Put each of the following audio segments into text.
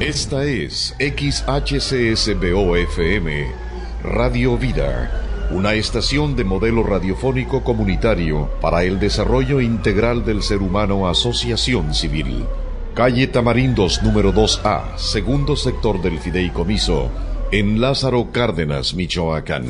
Esta es XHCSBO-FM, Radio Vida, una estación de modelo radiofónico comunitario para el desarrollo integral del ser humano. Asociación Civil. Calle Tamarindos número 2A, segundo sector del Fideicomiso, en Lázaro Cárdenas, Michoacán.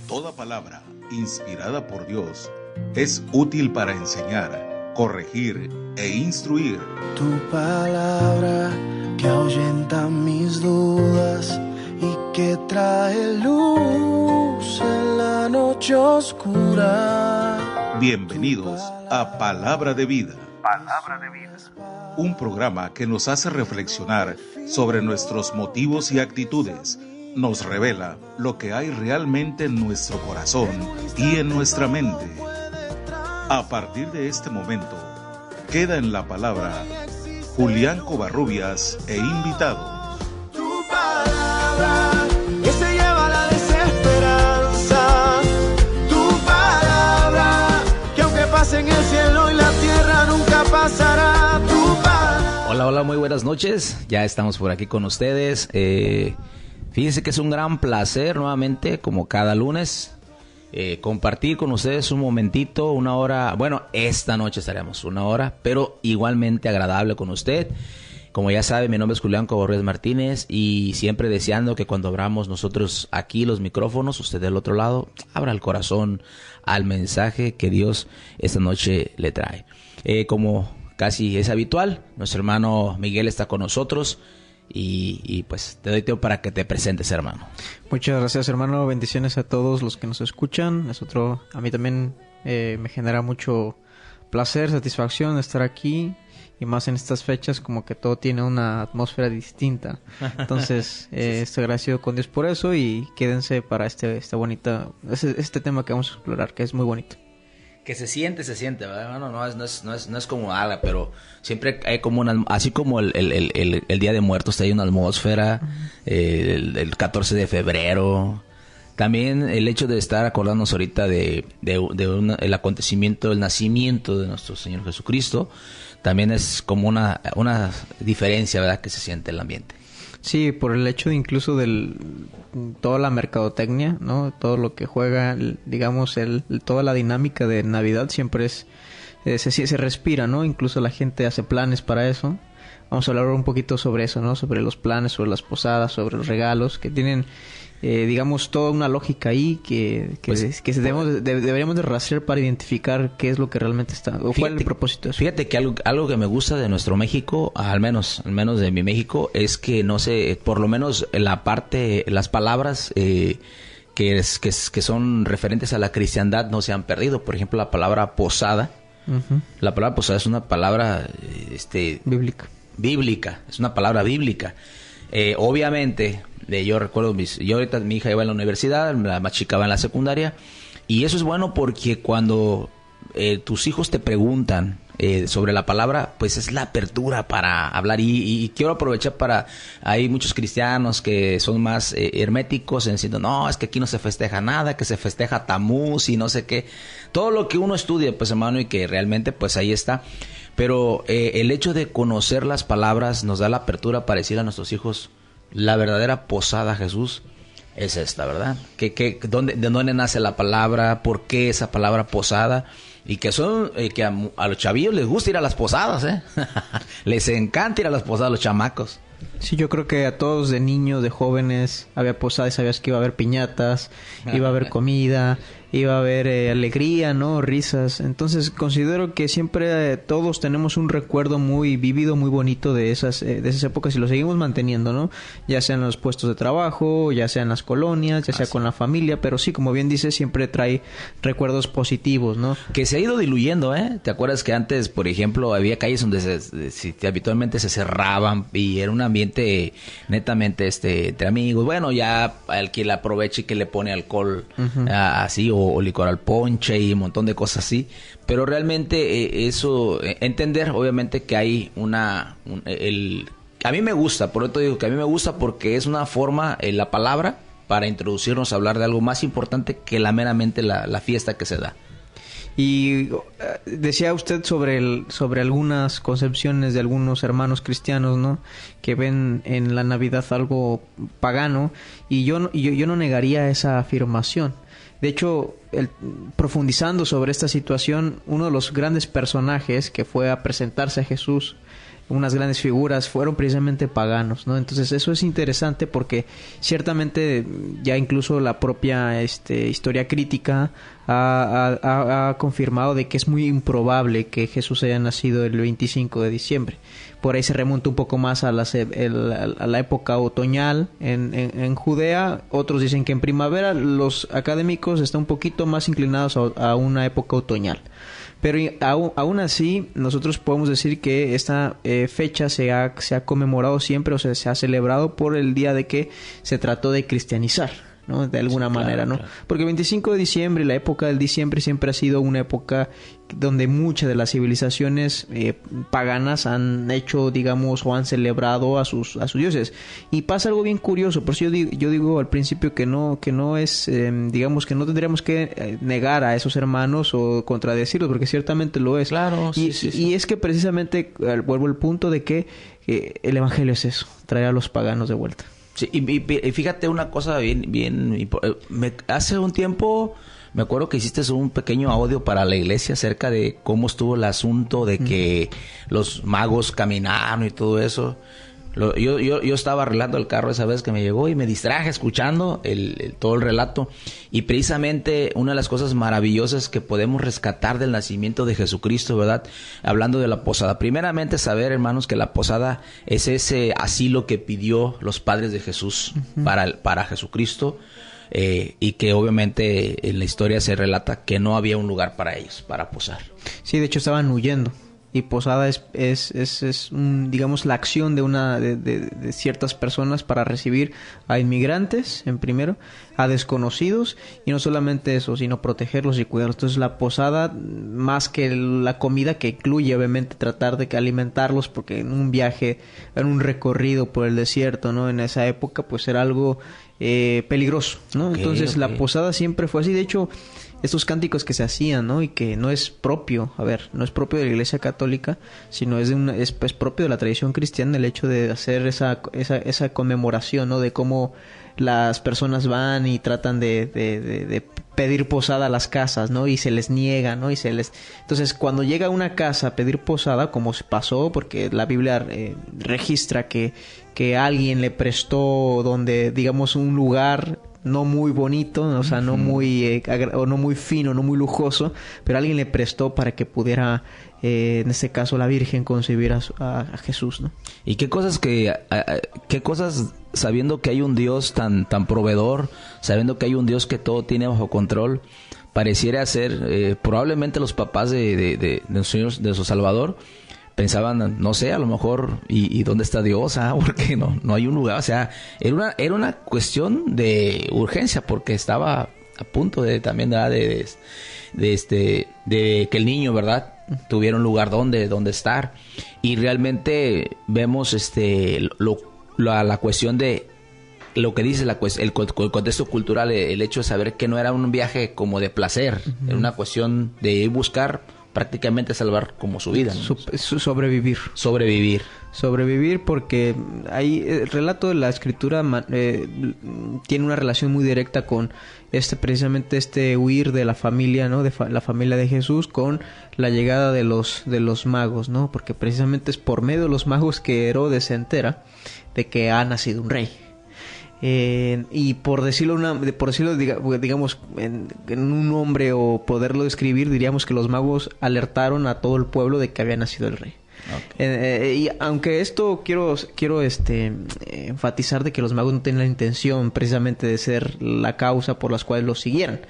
Toda palabra inspirada por Dios es útil para enseñar, corregir e instruir. Tu palabra que ahuyenta mis dudas y que trae luz en la noche oscura. Bienvenidos a Palabra de Vida. Palabra de Vida. Un programa que nos hace reflexionar sobre nuestros motivos y actitudes. Nos revela lo que hay realmente en nuestro corazón y en nuestra mente. A partir de este momento, queda en la palabra Julián Covarrubias e invitados. Tu palabra que se lleva la desesperanza. Tu palabra que aunque pase en el cielo y la tierra nunca pasará. Tu palabra. Hola, muy buenas noches. Ya estamos por aquí con ustedes. Fíjense que es un gran placer nuevamente, como cada lunes, compartir con ustedes un momentito, una hora. Bueno, esta noche estaremos una hora, pero igualmente agradable con usted. Como ya sabe, mi nombre es Julián Covarrubias Martínez y siempre deseando que cuando abramos nosotros aquí los micrófonos, usted del otro lado, abra el corazón al mensaje que Dios esta noche le trae. Como casi es habitual, nuestro hermano Miguel está con nosotros. Y pues te doy tiempo para que te presentes, hermano. Muchas gracias, hermano. Bendiciones a todos los que nos escuchan. A mí también me genera mucho placer, satisfacción estar aquí. Y más en estas fechas, como que todo tiene una atmósfera distinta. Entonces, estoy agradecido con Dios por eso. Y quédense para este tema que vamos a explorar, que es muy bonito. Que se siente, ¿verdad? No es como nada, pero siempre hay como una, así como el Día de Muertos, hay una atmósfera, el 14 de febrero. También el hecho de estar acordándonos ahorita el acontecimiento, el nacimiento de nuestro Señor Jesucristo, también es como una diferencia, ¿verdad? Que se siente el ambiente. Sí, por el hecho de incluso toda la mercadotecnia, ¿no? Todo lo que juega, digamos, toda la dinámica de Navidad siempre se respira, ¿no? Incluso la gente hace planes para eso. Vamos a hablar un poquito sobre eso, ¿no? Sobre los planes, sobre las posadas, sobre los regalos, que tienen, digamos, toda una lógica ahí deberíamos de rastrear para identificar qué es lo que realmente está, o cuál es el propósito de eso. Fíjate que algo que me gusta de nuestro México, al menos de mi México, es que no sé, por lo menos las palabras que son referentes a la cristiandad no se han perdido. Por ejemplo, la palabra posada. Uh-huh. La palabra posada es una palabra bíblica, es una palabra bíblica. Obviamente, yo recuerdo, ahorita mi hija iba en la universidad, la más chica va en la secundaria, y eso es bueno porque cuando tus hijos te preguntan sobre la palabra, pues es la apertura para hablar. Y quiero aprovechar hay muchos cristianos que son más herméticos, diciendo, no, es que aquí no se festeja nada, que se festeja Tamuz y no sé qué. Todo lo que uno estudia, pues, hermano, y que realmente, pues, ahí está. Pero el hecho de conocer las palabras nos da la apertura para decir a nuestros hijos, la verdadera posada, Jesús, es esta, ¿verdad? ¿De dónde nace la palabra? ¿Por qué esa palabra posada? Y que a los chavillos les gusta ir a las posadas, ¿eh? Les encanta ir a las posadas a los chamacos. Sí, yo creo que a todos de niños, de jóvenes, había posadas, sabías que iba a haber piñatas, iba a haber comida, iba a haber alegría, ¿no? Risas. Entonces considero que siempre todos tenemos un recuerdo muy vivido, muy bonito de esas épocas y lo seguimos manteniendo, ¿no? Ya sea en los puestos de trabajo, ya sea en las colonias, ya sea con la familia, pero sí, como bien dices, siempre trae recuerdos positivos, ¿no? Que se ha ido diluyendo, ¿eh? ¿Te acuerdas que antes, por ejemplo, había calles donde habitualmente se cerraban y era un ambiente netamente entre amigos? Bueno, ya el que le aproveche y que le pone alcohol, uh-huh, así, o licor al ponche y un montón de cosas así, pero realmente entender obviamente que hay a mí me gusta, por eso digo que a mí me gusta porque es una forma, la palabra, para introducirnos a hablar de algo más importante que meramente la fiesta que se da. Y decía usted sobre algunas concepciones de algunos hermanos cristianos, ¿no? Que ven en la Navidad algo pagano, y yo no negaría esa afirmación. De hecho, profundizando sobre esta situación, uno de los grandes personajes que fue a presentarse a Jesús, unas grandes figuras, fueron precisamente paganos, ¿no? Entonces eso es interesante porque ciertamente ya incluso la propia historia crítica ha confirmado de que es muy improbable que Jesús haya nacido el 25 de diciembre. Por ahí se remonta un poco más a la época otoñal en Judea. Otros dicen que en primavera. Los académicos están un poquito más inclinados a una época otoñal. Pero aún así, nosotros podemos decir que esta fecha se ha conmemorado siempre, o sea, se ha celebrado por el día de que se trató de cristianizar, ¿no? De alguna manera, ¿no? Claro. Porque el 25 de diciembre, la época del diciembre, siempre ha sido una época donde muchas de las civilizaciones paganas han hecho, digamos, o han celebrado a sus dioses. Y pasa algo bien curioso. Por eso yo digo al principio que no es, digamos, que no tendríamos que negar a esos hermanos o contradecirlos, porque ciertamente lo es. Claro, sí. Y es que precisamente vuelvo al punto de que el evangelio es eso, traer a los paganos de vuelta. Sí, y fíjate una cosa bien hace un tiempo me acuerdo que hiciste un pequeño audio para la iglesia acerca de cómo estuvo el asunto de que los magos caminaron y todo eso. Yo estaba arreglando el carro esa vez que me llegó y me distraje escuchando todo el relato. Y precisamente una de las cosas maravillosas que podemos rescatar del nacimiento de Jesucristo, ¿verdad? Hablando de la posada. Primeramente saber, hermanos, que la posada es ese asilo que pidió los padres de Jesús para Jesucristo. Y que obviamente en la historia se relata que no había un lugar para ellos, para posar. Sí, de hecho estaban huyendo. Y posada es digamos, la acción de ciertas personas para recibir a inmigrantes, en primero, a desconocidos, y no solamente eso, sino protegerlos y cuidarlos. Entonces la posada, más que la comida, que incluye obviamente tratar de alimentarlos, porque en un viaje, en un recorrido por el desierto, ¿no? En esa época, pues era algo peligroso, ¿no? Okay, entonces la posada siempre fue así. De hecho, estos cánticos que se hacían, ¿no? Y que no es propio, no es propio de la Iglesia Católica, sino es propio de la tradición cristiana, el hecho de hacer esa conmemoración, ¿no? De cómo las personas van y tratan de pedir posada a las casas, ¿no? Y se les niega, ¿no? Entonces, cuando llega a una casa a pedir posada, como se pasó, porque la Biblia registra que alguien le prestó digamos, un lugar no muy bonito, o sea, no muy o no muy fino, no muy lujoso, pero alguien le prestó para que pudiera, en este caso la Virgen, concebir a Jesús, ¿no? Y qué cosas sabiendo que hay un Dios tan proveedor, sabiendo que hay un Dios que todo tiene bajo control, pareciera ser probablemente los papás de su Salvador pensaban, no sé, a lo mejor, ¿y dónde está Dios? Porque no hay un lugar. O sea, era una cuestión de urgencia, porque estaba a punto de que el niño, ¿verdad?, tuviera un lugar donde estar. Y realmente vemos la cuestión de lo que dice el contexto cultural, el hecho de saber que no era un viaje como de placer, era una cuestión de ir buscar prácticamente salvar como su vida, ¿no? Sobrevivir, porque ahí el relato de la Escritura tiene una relación muy directa con precisamente huir de la familia, ¿no? De la familia de Jesús, con la llegada de los magos, ¿no? Porque precisamente es por medio de los magos que Herodes se entera de que ha nacido un rey. Y por decirlo digamos en un nombre, o poderlo describir, diríamos que los magos alertaron a todo el pueblo de que había nacido el rey. Okay. Y aunque esto quiero enfatizar de que los magos no tenían la intención precisamente de ser la causa por las cuales los siguieran,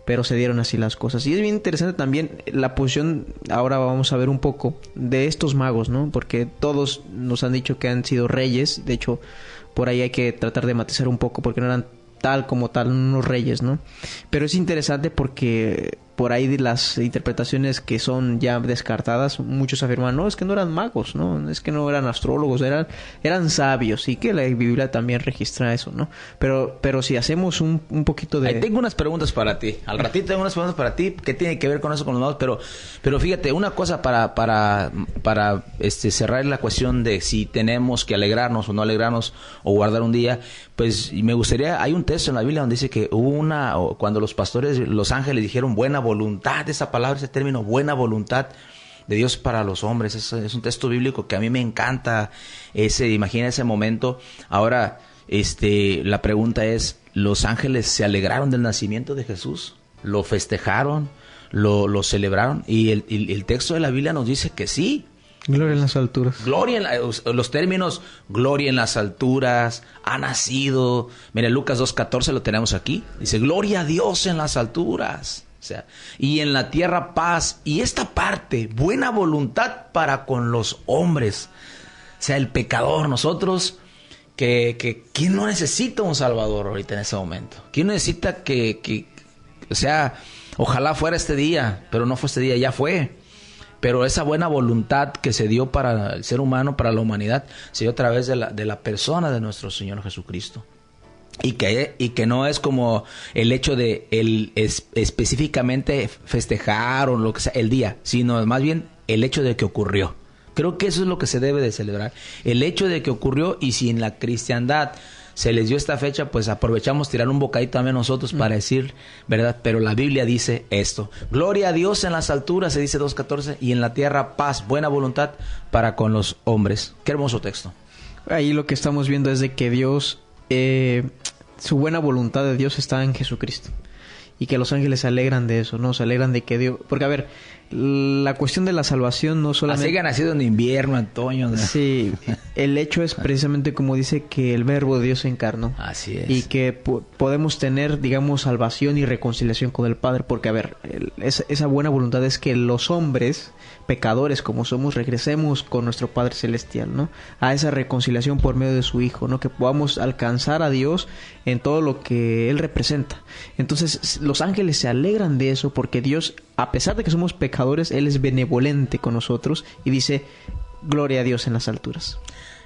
pero se dieron así las cosas. Y es bien interesante también la posición, ahora vamos a ver un poco, de estos magos, ¿no? Porque todos nos han dicho que han sido reyes. De hecho, por ahí hay que tratar de matizar un poco, porque no eran tal como tal unos reyes, ¿no? Pero es interesante porque por ahí de las interpretaciones que son ya descartadas, muchos afirman, no, es que no eran magos, no, es que no eran astrólogos, eran sabios, y que la Biblia también registra eso, ¿no? Pero si hacemos un poquito de... Ahí tengo unas preguntas para ti. Al ratito tengo unas preguntas para ti que tiene que ver con eso, con los magos, pero fíjate, una cosa para cerrar la cuestión de si tenemos que alegrarnos o no alegrarnos o guardar un día, pues me gustaría, hay un texto en la Biblia donde dice que hubo cuando los pastores, los ángeles dijeron buena voluntad, esa palabra, ese término, buena voluntad de Dios para los hombres. Es un texto bíblico que a mí me encanta, imagina ese momento. Ahora, la pregunta es, ¿los ángeles se alegraron del nacimiento de Jesús? ¿Lo festejaron? ¿Lo celebraron? Y el texto de la Biblia nos dice que sí. Gloria en las alturas. Los términos gloria en las alturas, ha nacido. Mira, Lucas 2:14 lo tenemos aquí. Dice, gloria a Dios en las alturas. O sea, y en la tierra paz. Y esta parte, buena voluntad para con los hombres. O sea, el pecador, nosotros, ¿quién no necesita un Salvador ahorita en ese momento? ¿Quién necesita o sea, ojalá fuera este día, pero no fue este día, ya fue. Pero esa buena voluntad que se dio para el ser humano, para la humanidad, se dio a través de la persona de nuestro Señor Jesucristo. Y que no es como el hecho de específicamente festejar o lo que sea el día, sino más bien el hecho de que ocurrió. Creo que eso es lo que se debe de celebrar. El hecho de que ocurrió, y si en la cristiandad se les dio esta fecha, pues aprovechamos tirar un bocadito también nosotros para decir, ¿verdad? Pero la Biblia dice esto. Gloria a Dios en las alturas, se dice 2:14, y en la tierra paz, buena voluntad para con los hombres. Qué hermoso texto. Ahí lo que estamos viendo es de que Dios, su buena voluntad de Dios está en Jesucristo. Y que los ángeles se alegran de eso, ¿no? Se alegran de que Dios... Porque, a ver, la cuestión de la salvación no solamente... Así que ha nacido en invierno, en otoño, ¿no? Sí, el hecho es precisamente como dice que el verbo de Dios se encarnó. Así es. Y que podemos tener, digamos, salvación y reconciliación con el Padre. Porque, a ver, esa buena voluntad es que los hombres, pecadores como somos, regresemos con nuestro Padre Celestial, ¿no? A esa reconciliación por medio de su Hijo, ¿no? Que podamos alcanzar a Dios en todo lo que Él representa. Entonces, los ángeles se alegran de eso porque Dios, a pesar de que somos pecadores, Él es benevolente con nosotros y dice, gloria a Dios en las alturas.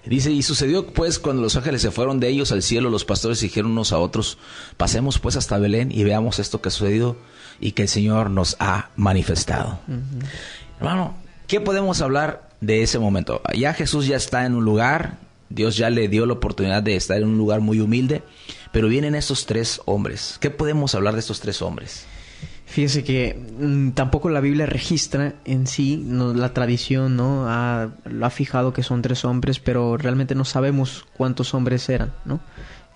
Dice, y sucedió pues cuando los ángeles se fueron de ellos al cielo, los pastores dijeron unos a otros, pasemos pues hasta Belén y veamos esto que ha sucedido y que el Señor nos ha manifestado. Uh-huh. Hermano, ¿qué podemos hablar de ese momento? Ya Jesús ya está en un lugar, Dios ya le dio la oportunidad de estar en un lugar muy humilde, pero vienen estos tres hombres. ¿Qué podemos hablar de estos tres hombres? Fíjese que tampoco la Biblia registra en sí, la tradición, ¿no? Lo ha fijado que son tres hombres, pero realmente no sabemos cuántos hombres eran, ¿no?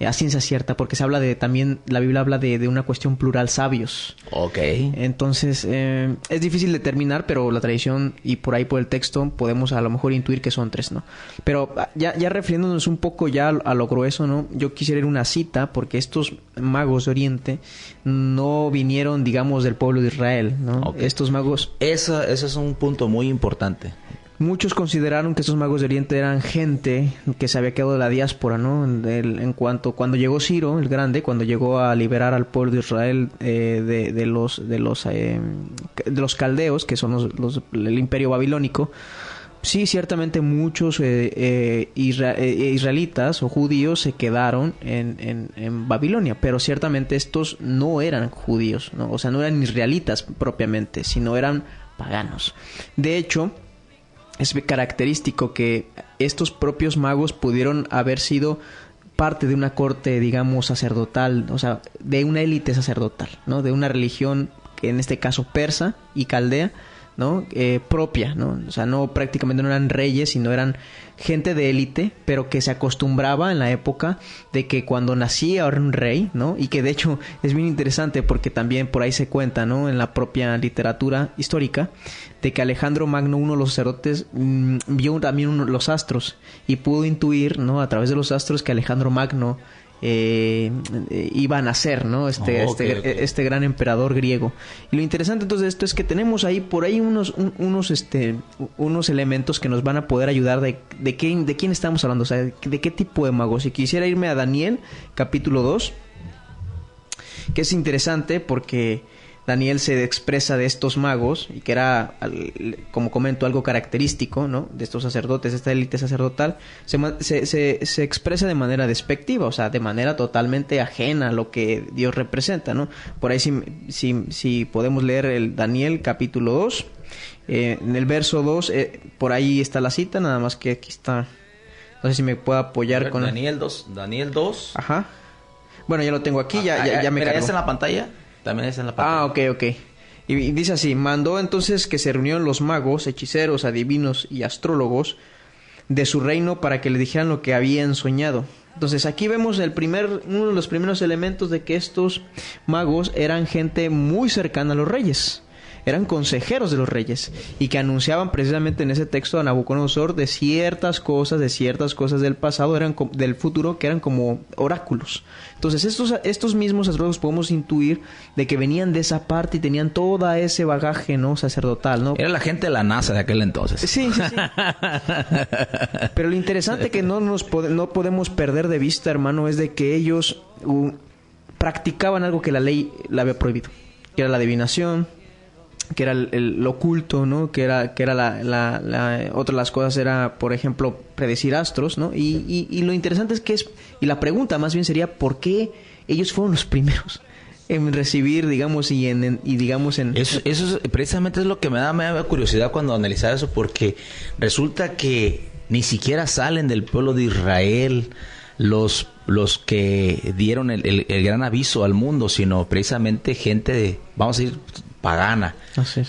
A ciencia cierta, porque se habla también la Biblia habla de una cuestión plural, sabios. Ok. Entonces, es difícil determinar, pero la tradición y por ahí por el texto podemos a lo mejor intuir que son tres, ¿no? Pero ya refiriéndonos un poco ya a lo grueso, ¿no? Yo quisiera ir a una cita, porque estos magos de Oriente no vinieron, digamos, del pueblo de Israel, ¿no? Okay. Estos magos... Eso es un punto muy importante. Muchos consideraron que estos magos de Oriente eran gente que se había quedado de la diáspora, ¿no? Cuando llegó Ciro el Grande, cuando llegó a liberar al pueblo de Israel de los caldeos, que son el imperio babilónico, sí, ciertamente muchos israelitas o judíos se quedaron en Babilonia, pero ciertamente estos no eran judíos, ¿no? O sea, no eran israelitas propiamente, sino eran paganos. De hecho, es característico que estos propios magos pudieron haber sido parte de una corte, digamos, sacerdotal, o sea, de una élite sacerdotal, ¿no? De una religión, que en este caso persa y caldea, ¿no? Propia, ¿no? O sea, prácticamente no eran reyes, sino eran gente de élite, pero que se acostumbraba en la época de que cuando nacía era un rey, ¿no? Y que de hecho es bien interesante porque también por ahí se cuenta, ¿no? En la propia literatura histórica, de que Alejandro Magno, uno de los sacerdotes, vio también los astros y pudo intuir, ¿no? A través de los astros que Alejandro Magno iba a nacer, ¿no? Este gran emperador griego. Y lo interesante entonces de esto es que tenemos ahí por ahí unos elementos que nos van a poder ayudar de quién estamos hablando, o sea, de qué tipo de magos. Si quisiera irme a Daniel, capítulo 2, que es interesante porque Daniel se expresa de estos magos, y que era, como comento, algo característico, ¿no?, de estos sacerdotes, de esta élite sacerdotal, se expresa de manera despectiva, o sea, de manera totalmente ajena a lo que Dios representa, ¿no? Por ahí si podemos leer el Daniel capítulo 2, en el verso 2, por ahí está la cita, nada más que aquí está, no sé si me puedo apoyar con... Daniel 2. Ajá. Bueno, ya lo tengo aquí, ya me cargó. ¿Es en la pantalla? También es en la pantalla. Ah, ok. Y dice así: mandó entonces que se reunieron los magos, hechiceros, adivinos y astrólogos de su reino para que le dijeran lo que habían soñado. Entonces aquí vemos uno de los primeros elementos de que estos magos eran gente muy cercana a los reyes. Eran consejeros de los reyes y que anunciaban precisamente en ese texto a Nabucodonosor de ciertas cosas del pasado, del futuro, que eran como oráculos. Entonces estos mismos astrólogos podemos intuir de que venían de esa parte y tenían todo ese bagaje, ¿no?, sacerdotal, ¿no? Era la gente de la NASA de aquel entonces. Sí. Pero lo interesante que no podemos perder de vista, hermano, es de que ellos practicaban algo que la ley le había prohibido, que era la adivinación, que era lo oculto, ¿no? Que era otra de las cosas era, por ejemplo, predecir astros, ¿no? Y lo interesante es que y la pregunta más bien sería, ¿por qué ellos fueron los primeros en recibir, digamos, Eso precisamente es lo que me da curiosidad cuando analizaba eso, porque resulta que ni siquiera salen del pueblo de Israel los que dieron el gran aviso al mundo, sino precisamente gente vamos a decir, pagana,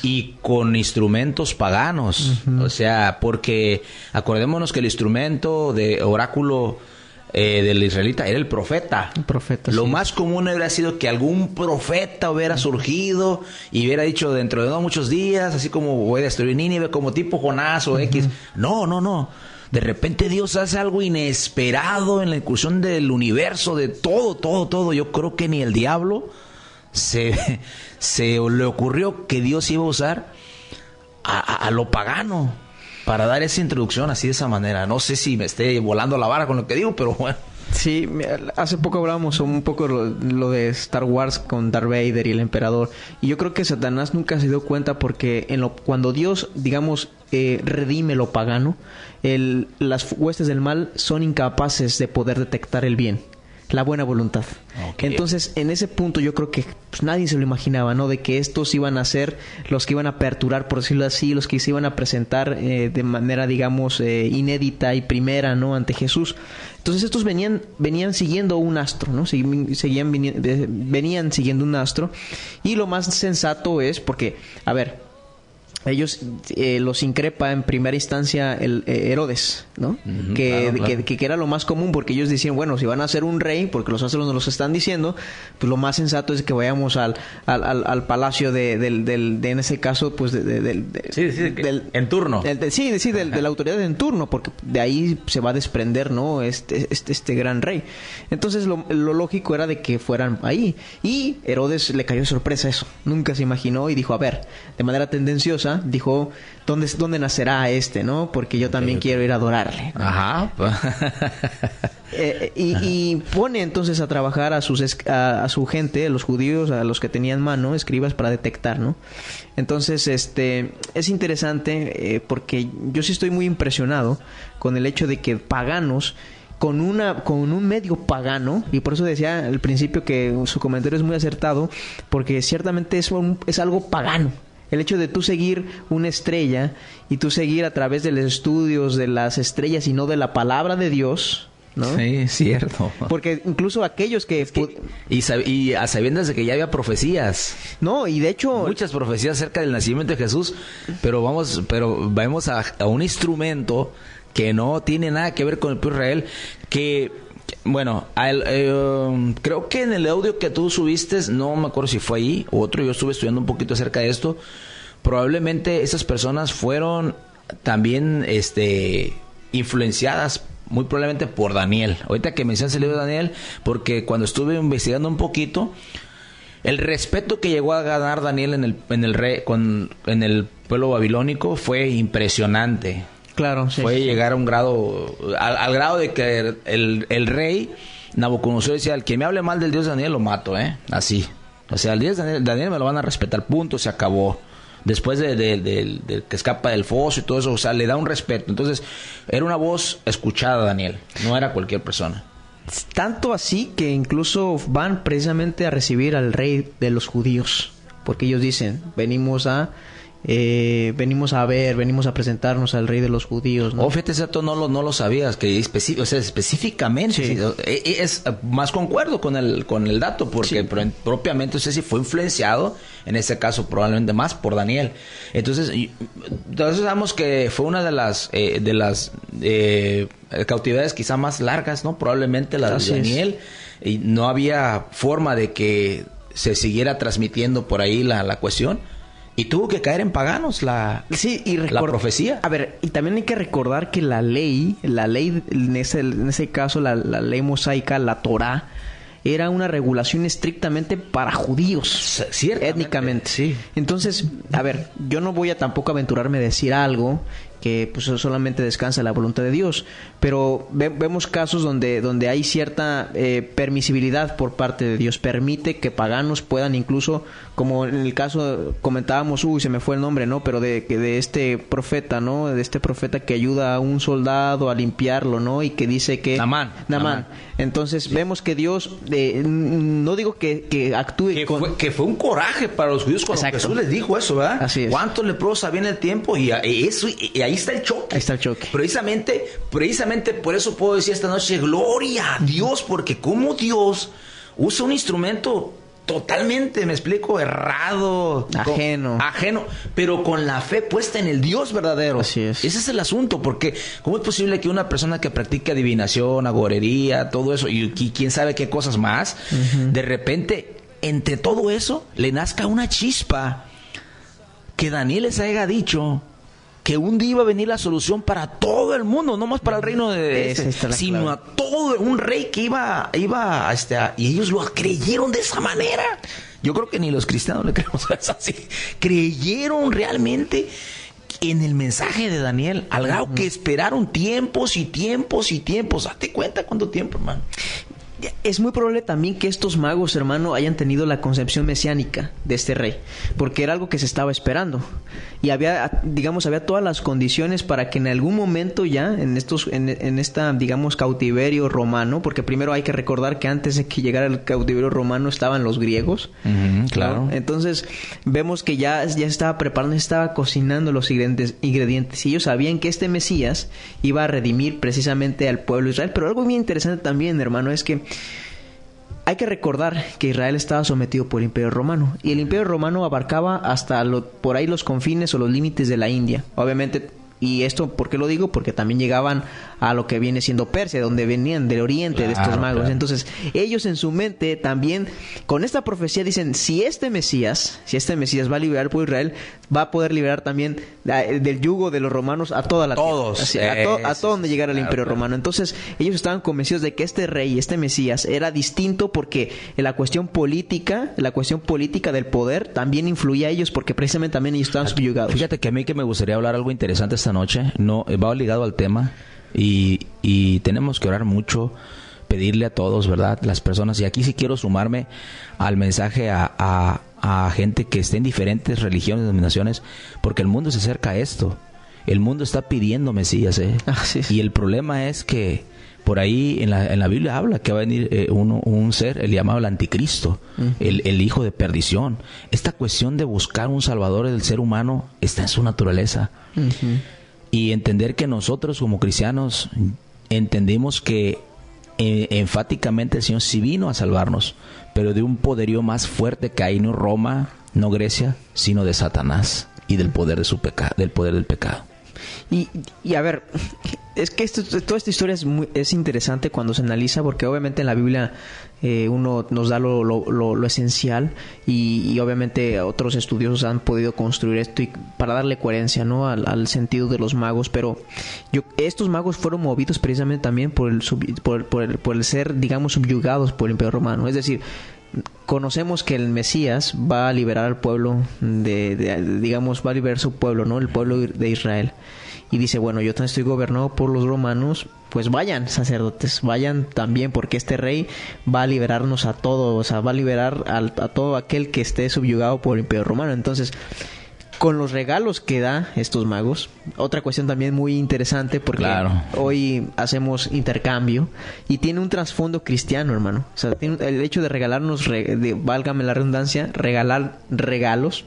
y con instrumentos paganos. O sea, porque acordémonos que el instrumento de oráculo del israelita era el profeta. Lo más común hubiera sido que algún profeta hubiera surgido y hubiera dicho dentro de no muchos días, así como voy a destruir Nínive, como tipo Jonás o X. No. De repente Dios hace algo inesperado en la incursión del universo, de todo. Yo creo que ni el diablo se le ocurrió que Dios iba a usar a lo pagano para dar esa introducción así de esa manera. No sé si me esté volando la vara con lo que digo, pero bueno. Sí, hace poco hablábamos un poco lo de Star Wars con Darth Vader y el emperador, y yo creo que Satanás nunca se dio cuenta, porque cuando Dios, digamos, redime lo pagano, las huestes del mal son incapaces de poder detectar el bien, la buena voluntad. Okay. Entonces, en ese punto yo creo que nadie se lo imaginaba, ¿no? De que estos iban a ser los que iban a aperturar, por decirlo así, los que se iban a presentar de manera, digamos, inédita y primera, ¿no?, ante Jesús. Entonces estos venían siguiendo un astro, ¿no? Venían siguiendo un astro, y lo más sensato es porque, a ver, ellos los increpa en primera instancia el Herodes, ¿no? Claro. Que era lo más común, porque ellos decían, bueno, si van a ser un rey, porque los astros nos los están diciendo, pues lo más sensato es que vayamos al palacio en ese caso, pues en turno. De la autoridad en turno, porque de ahí se va a desprender, ¿no?, este gran rey. Entonces lo lógico era de que fueran ahí, y Herodes le cayó de sorpresa eso, nunca se imaginó, y dijo, a ver, de manera tendenciosa, dijo, ¿dónde nacerá este, no? Porque yo también quiero ir a adorarle, ¿no? Ajá. Y pone entonces a trabajar a su gente, a los judíos, a los que tenían mano, escribas, para detectar, ¿no? Entonces, es interesante porque yo sí estoy muy impresionado con el hecho de que paganos, con un medio pagano, y por eso decía al principio que su comentario es muy acertado, porque ciertamente es algo pagano. El hecho de tú seguir una estrella y tú seguir a través de los estudios de las estrellas y no de la palabra de Dios, ¿no? Sí, cierto. Porque incluso aquellos que... Y a sabiendas de que ya había profecías. No, y de hecho... Muchas profecías acerca del nacimiento de Jesús, pero vamos a un instrumento que no tiene nada que ver con el pueblo de Israel, que... Bueno, creo que en el audio que tú subiste, no me acuerdo si fue ahí o otro, yo estuve estudiando un poquito acerca de esto. Probablemente esas personas fueron también influenciadas muy probablemente por Daniel. Ahorita que mencionas el libro de Daniel, porque cuando estuve investigando un poquito, el respeto que llegó a ganar Daniel en el pueblo babilónico fue impresionante. Claro, sí. Fue llegar a un grado, al grado de que el rey Nabucodonosor decía, al que me hable mal del Dios de Daniel lo mato, así. O sea, el 10 de Daniel me lo van a respetar, punto, se acabó. Después de que escapa del foso y todo eso, o sea, le da un respeto. Entonces, era una voz escuchada, Daniel, no era cualquier persona. Tanto así que incluso van precisamente a recibir al rey de los judíos, porque ellos dicen, venimos a presentarnos al rey de los judíos, ¿no? Fíjate, cierto, no lo sabías, que específicamente, sí. Es más concuerdo con el dato, porque sí, propiamente, sí fue influenciado, en este caso probablemente más por Daniel. Entonces sabemos que fue una de las cautividades quizá más largas, ¿no? Probablemente la de Daniel, y no había forma de que se siguiera transmitiendo por ahí la cuestión. Y tuvo que caer en paganos la profecía. A ver, y también hay que recordar que la ley en ese caso, la ley mosaica, la Torá, era una regulación estrictamente para judíos, étnicamente. Sí. Entonces, a ver, yo no voy a tampoco aventurarme a decir algo que pues solamente descansa la voluntad de Dios, pero vemos casos donde hay cierta permisibilidad por parte de Dios, permite que paganos puedan incluso, como en el caso comentábamos, se me fue el nombre, ¿no? Pero de este profeta, ¿no? De este profeta que ayuda a un soldado a limpiarlo, ¿no? Y que dice que Naamán. Entonces vemos que Dios, no digo que actúe que fue un coraje para los judíos cuando Jesús les dijo eso, ¿verdad? Así es. ¿Cuántos leprosos había en el tiempo? Y ahí está el choque. Ahí está el choque. Precisamente por eso puedo decir esta noche, gloria a Dios, porque como Dios usa un instrumento totalmente, me explico, errado, ajeno, pero con la fe puesta en el Dios verdadero. Así es. Ese es el asunto, porque ¿cómo es posible que una persona que practica adivinación, agorería, todo eso, y quién sabe qué cosas más, de repente, entre todo eso, le nazca una chispa que Daniel les haya dicho que un día iba a venir la solución para todo el mundo, no más para el reino de sino a todo un rey que iba y ellos lo creyeron de esa manera. Yo creo que ni los cristianos le creemos así. Creyeron realmente en el mensaje de Daniel, al grado que esperaron tiempos y tiempos y tiempos. Date cuenta cuánto tiempo, hermano. Es muy probable también que estos magos, hermano, hayan tenido la concepción mesiánica de este rey, porque era algo que se estaba esperando. Y había todas las condiciones para que en algún momento ya, en esta, digamos, cautiverio romano, porque primero hay que recordar que antes de que llegara el cautiverio romano estaban los griegos. Claro. ¿No? Entonces, vemos que ya se estaba preparando, se estaba cocinando los ingredientes. Y ellos sabían que este Mesías iba a redimir precisamente al pueblo de Israel. Pero algo bien interesante también, hermano, es que hay que recordar que Israel estaba sometido por el Imperio Romano, y el Imperio Romano abarcaba hasta por ahí los confines o los límites de la India. Obviamente, y esto, ¿por qué lo digo? Porque también llegaban a lo que viene siendo Persia, donde venían del oriente, de estos magos. Claro. Entonces, ellos en su mente también, con esta profecía, dicen, si este Mesías va a liberar al pueblo de Israel, va a poder liberar también del yugo de los romanos a toda la tierra. A todo donde llegara el Imperio Romano. Entonces, ellos estaban convencidos de que este rey, este Mesías, era distinto porque la cuestión política del poder también influía a ellos, porque precisamente también ellos estaban subyugados. Fíjate que a mí que me gustaría hablar algo interesante esta noche, no va ligado al tema, y tenemos que orar mucho, pedirle a todos, ¿verdad? Las personas, y aquí sí quiero sumarme al mensaje a gente que esté en diferentes religiones, denominaciones, porque el mundo se acerca a esto. El mundo está pidiendo Mesías, y el problema es que por ahí en la Biblia habla que va a venir un ser, el llamado el anticristo, el hijo de perdición. Esta cuestión de buscar un salvador del ser humano está en su naturaleza. Y entender que nosotros como cristianos entendimos que enfáticamente el Señor sí vino a salvarnos, pero de un poderío más fuerte que hay, no Roma, no Grecia, sino de Satanás y del poder de del poder del pecado. Y a ver, es que toda esta historia es interesante cuando se analiza, porque obviamente en la Biblia uno nos da lo esencial, y obviamente otros estudiosos han podido construir esto para darle coherencia, ¿no? al sentido de los magos. Pero estos magos fueron movidos precisamente también por el ser, digamos, subyugados por el Imperio Romano. Es decir, conocemos que el Mesías va a liberar al pueblo va a liberar su pueblo, ¿no? El pueblo de Israel. y dice, bueno, yo también estoy gobernado por los romanos, pues vayan, sacerdotes, vayan también, porque este rey va a liberarnos a todos, o sea, va a liberar a todo aquel que esté subyugado por el Imperio Romano. Entonces, con los regalos que da estos magos, otra cuestión también muy interesante, porque hoy hacemos intercambio y tiene un trasfondo cristiano, hermano. O sea, tiene el hecho de regalarnos, válgame la redundancia, regalar regalos,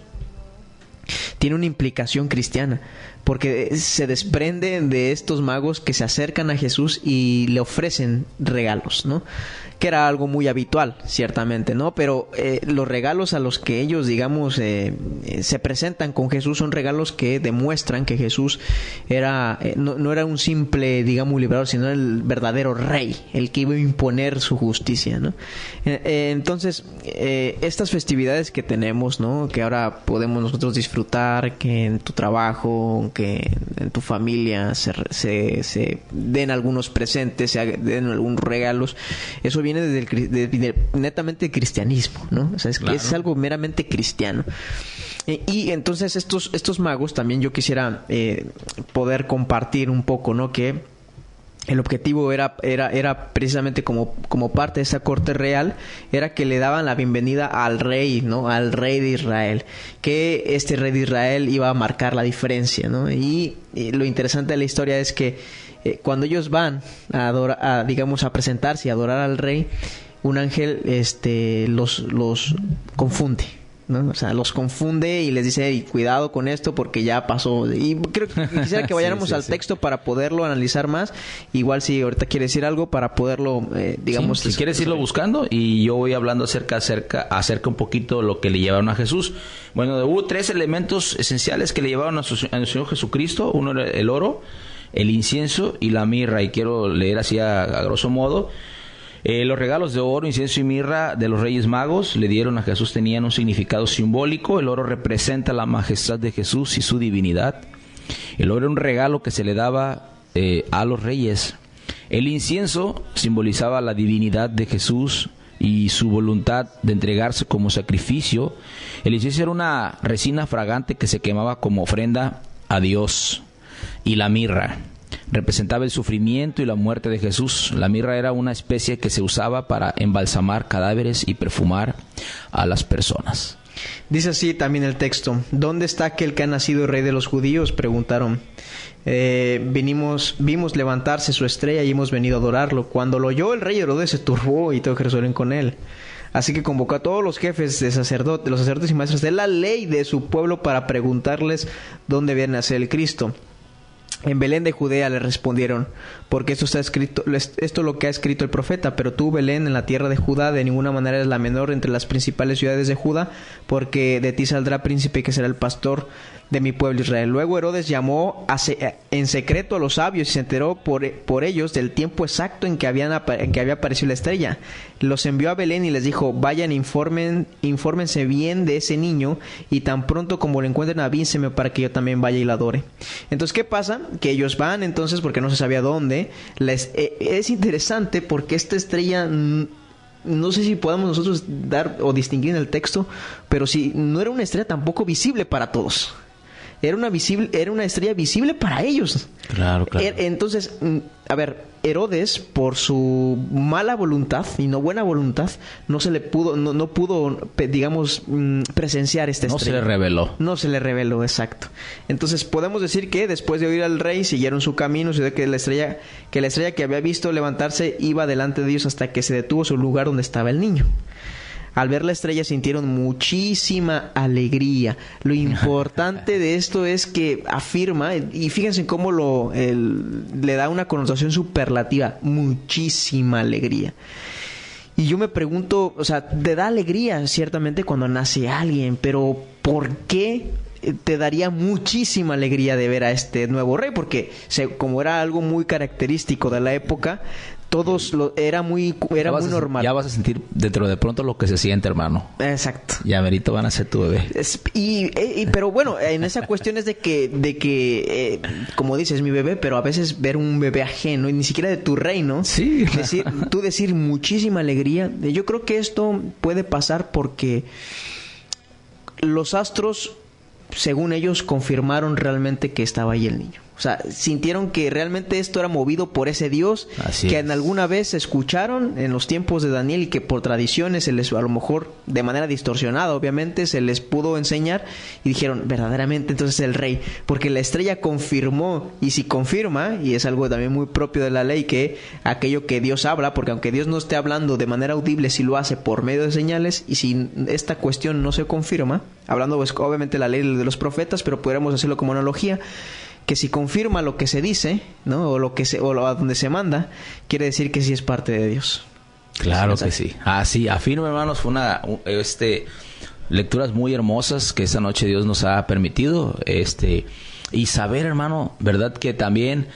tiene una implicación cristiana, porque se desprende de estos magos que se acercan a Jesús y le ofrecen regalos, ¿no? Que era algo muy habitual, ciertamente, ¿no? Pero los regalos a los que ellos, digamos, se presentan con Jesús son regalos que demuestran que Jesús era no era un simple, digamos, liberador, sino el verdadero rey, el que iba a imponer su justicia, ¿no? Entonces, estas festividades que tenemos, ¿no? Que ahora podemos nosotros disfrutar, que en tu trabajo, que en tu familia se den algunos presentes, se den algunos regalos, eso viene desde netamente el cristianismo, ¿no? O sea, es algo meramente cristiano. Y entonces estos magos también yo quisiera poder compartir un poco, ¿no? Que el objetivo era precisamente como parte de esa corte real, era que le daban la bienvenida al rey, ¿no? Al rey de Israel, que este rey de Israel iba a marcar la diferencia, ¿no? Y lo interesante de la historia es que cuando ellos van a presentarse y adorar al rey, un ángel los confunde, ¿no? O sea, los confunde y les dice, hey, cuidado con esto porque ya pasó. Y creo que quisiera que vayáramos al texto para poderlo analizar más. Igual si ahorita quiere decir algo para poderlo, digamos... si quieres irlo buscando y yo voy hablando acerca un poquito lo que le llevaron a Jesús. Bueno, hubo 3 elementos esenciales que le llevaron al Señor Jesucristo. Uno era el oro, el incienso y la mirra. Y quiero leer así a grosso modo. Los regalos de oro, incienso y mirra de los Reyes Magos le dieron a Jesús tenían un significado simbólico. El oro representa la majestad de Jesús y su divinidad. El oro era un regalo que se le daba a los reyes. El incienso simbolizaba la divinidad de Jesús y su voluntad de entregarse como sacrificio. El incienso era una resina fragante que se quemaba como ofrenda a Dios. Y la mirra representaba el sufrimiento y la muerte de Jesús. La mirra era una especie que se usaba para embalsamar cadáveres y perfumar a las personas. Dice así también el texto: ¿dónde está aquel que ha nacido rey de los judíos?, preguntaron. Vimos levantarse su estrella y hemos venido a adorarlo. Cuando lo oyó el rey Herodes se turbó y todo Jerusalén con él. Así que convocó a todos los jefes de los sacerdotes y maestros de la ley de su pueblo para preguntarles dónde viene a nacer el Cristo. En Belén de Judea le respondieron, porque esto está escrito, esto es lo que ha escrito el profeta. Pero tú, Belén, en la tierra de Judá, de ninguna manera eres la menor entre las principales ciudades de Judá, porque de ti saldrá príncipe que será el pastor de mi pueblo Israel. Luego Herodes llamó en secreto a los sabios y se enteró por ellos del tiempo exacto en que había aparecido la estrella. Los envió a Belén y les dijo: vayan, infórmense bien de ese niño, y tan pronto como lo encuentren avísenme para que yo también vaya y lo adore. Entonces, ¿qué pasa? Que ellos van entonces porque no se sabía dónde. Es interesante porque esta estrella... No sé si podemos nosotros dar o distinguir en el texto, pero si no era una estrella tampoco visible para todos. Era una estrella visible para ellos. Claro. Entonces, a ver, Herodes, por su mala voluntad y no buena voluntad, no pudo, digamos, presenciar esta estrella. No se le reveló, exacto. Entonces, podemos decir que después de oír al rey, siguieron su camino, y que la estrella que había visto levantarse iba delante de ellos hasta que se detuvo en su lugar donde estaba el niño. Al ver la estrella sintieron muchísima alegría. Lo importante de esto es que afirma, y fíjense cómo le da una connotación superlativa, muchísima alegría. Y yo me pregunto, o sea, te da alegría ciertamente cuando nace alguien, pero ¿por qué te daría muchísima alegría de ver a este nuevo rey? Porque como era algo muy característico de la época, era muy normal. Ya vas a sentir dentro de pronto lo que se siente, hermano. Exacto. Ya merito van a ser tu bebé. Pero bueno, en esa cuestión es de que como dices, mi bebé, pero a veces ver un bebé ajeno y ni siquiera de tu reino. Sí. Decir muchísima alegría. Yo creo que esto puede pasar porque los astros, según ellos, confirmaron realmente que estaba ahí el niño. O sea, sintieron que realmente esto era movido por ese Dios Así que es. en alguna vez escucharon en los tiempos de Daniel y que por tradiciones se les, a lo mejor de manera distorsionada, obviamente, se les pudo enseñar y dijeron, verdaderamente entonces el rey, porque la estrella confirmó, y si confirma, y es algo también muy propio de la ley, que aquello que Dios habla, porque aunque Dios no esté hablando de manera audible, si lo hace por medio de señales, y si esta cuestión no se confirma, hablando pues, obviamente la ley de los profetas, pero podríamos hacerlo como analogía, que si confirma lo que se dice, ¿no? O a donde se manda, quiere decir que sí es parte de Dios. Claro que sí. Así, afirmo, hermanos, fue lecturas muy hermosas que esta noche Dios nos ha permitido, y saber, hermano, verdad que también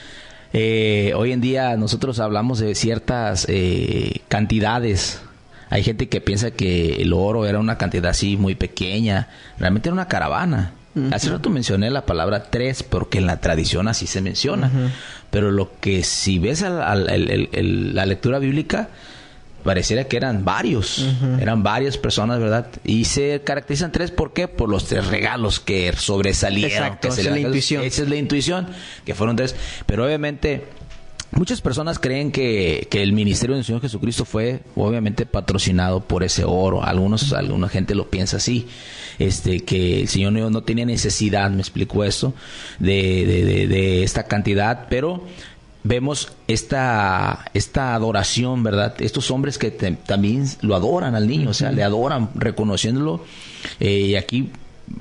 hoy en día nosotros hablamos de ciertas cantidades. Hay gente que piensa que el oro era una cantidad así muy pequeña, realmente era una caravana. Hace rato mencioné la palabra 3 porque en la tradición así se menciona. Pero lo que si ves la lectura bíblica, pareciera que eran varios. Eran varias personas, ¿verdad? Y se caracterizan 3, ¿por qué? Por los 3 regalos que sobresalieron. Exacto, esa es la intuición. Esa es la intuición, que fueron 3. Pero obviamente muchas personas creen que el ministerio del Señor Jesucristo fue obviamente patrocinado por ese oro. Alguna gente lo piensa así, que el Señor no tenía necesidad, me explico esto, de esta cantidad, pero vemos esta adoración, ¿verdad? Estos hombres que también lo adoran al niño, o sea, le adoran reconociéndolo, y aquí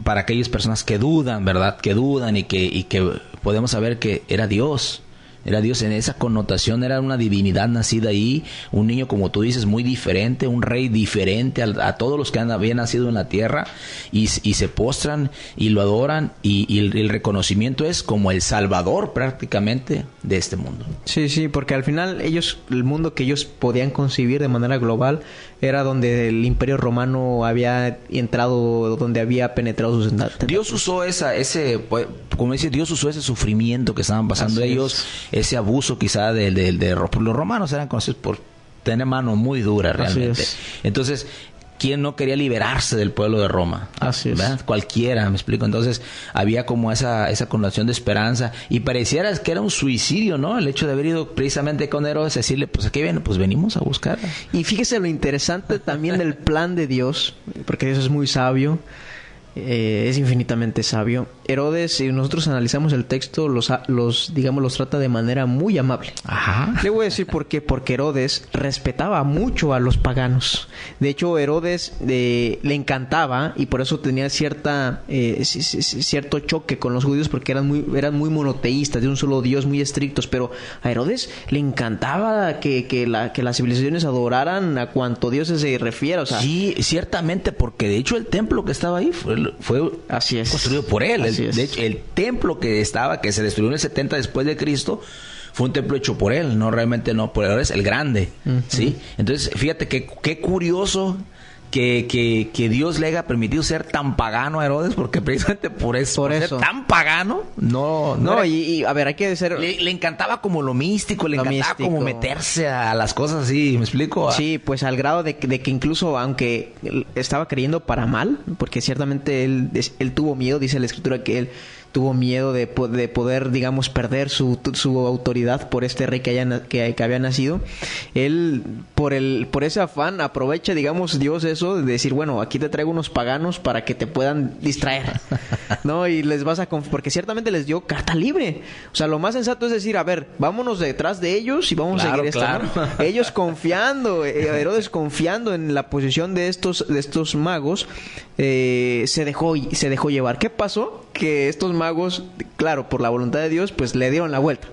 para aquellas personas que dudan, ¿verdad? Que dudan y que podemos saber que era Dios. Era Dios en esa connotación, era una divinidad nacida ahí, un niño, como tú dices, muy diferente, un rey diferente a todos los que habían nacido en la tierra, y se postran y lo adoran, y el reconocimiento es como el salvador prácticamente de este mundo. Sí, porque al final el mundo que ellos podían concebir de manera global era donde el Imperio Romano había entrado, donde había penetrado sus... Dios usó como dice, Dios usó ese sufrimiento que estaban pasando ellos, ese abuso quizá de los romanos eran conocidos por tener mano muy dura realmente. Entonces, ¿quién no quería liberarse del pueblo de Roma? Así es. ¿Verdad? Cualquiera, me explico. Entonces, había como esa connotación de esperanza, y pareciera que era un suicidio, ¿no? El hecho de haber ido precisamente con Herodes a decirle, pues aquí viene, pues venimos a buscar. Y fíjese lo interesante también del plan de Dios, porque Dios es muy sabio, es infinitamente sabio. Herodes, si nosotros analizamos el texto, los trata de manera muy amable. Ajá. Le voy a decir por qué. Porque Herodes respetaba mucho a los paganos. De hecho, Herodes le encantaba, y por eso tenía cierto choque con los judíos, porque eran muy monoteístas, de un solo Dios, muy estrictos. Pero a Herodes le encantaba que las civilizaciones adoraran a cuanto Dios se refiera. O sea, sí, ciertamente, porque de hecho el templo que estaba ahí fue así es, construido por él. De hecho, el templo que se destruyó en el 70 después de Cristo, fue un templo hecho por él, no por Herodes el Grande. ¿Sí? Entonces, fíjate qué curioso que Dios le haya permitido ser tan pagano a Herodes, porque precisamente por eso. Ser tan pagano, y a ver, hay que ser... Le encantaba como lo místico, como meterse a las cosas así, ¿me explico? Sí, pues al grado de que incluso, aunque estaba creyendo para mal, porque ciertamente él tuvo miedo, dice la Escritura que él tuvo miedo de poder, digamos, perder su autoridad por este rey que había nacido. Él, por ese afán, aprovecha, digamos, Dios eso, de decir, bueno, aquí te traigo unos paganos para que te puedan distraer, ¿no? Y les vas a... porque ciertamente les dio carta libre. O sea, lo más sensato es decir, a ver, vámonos detrás de ellos y vamos a seguir esto, ¿no? Ellos confiando, Herodes confiando en la posición de estos magos, se dejó llevar. ¿Qué pasó? Que estos magos, claro, por la voluntad de Dios, pues le dieron la vuelta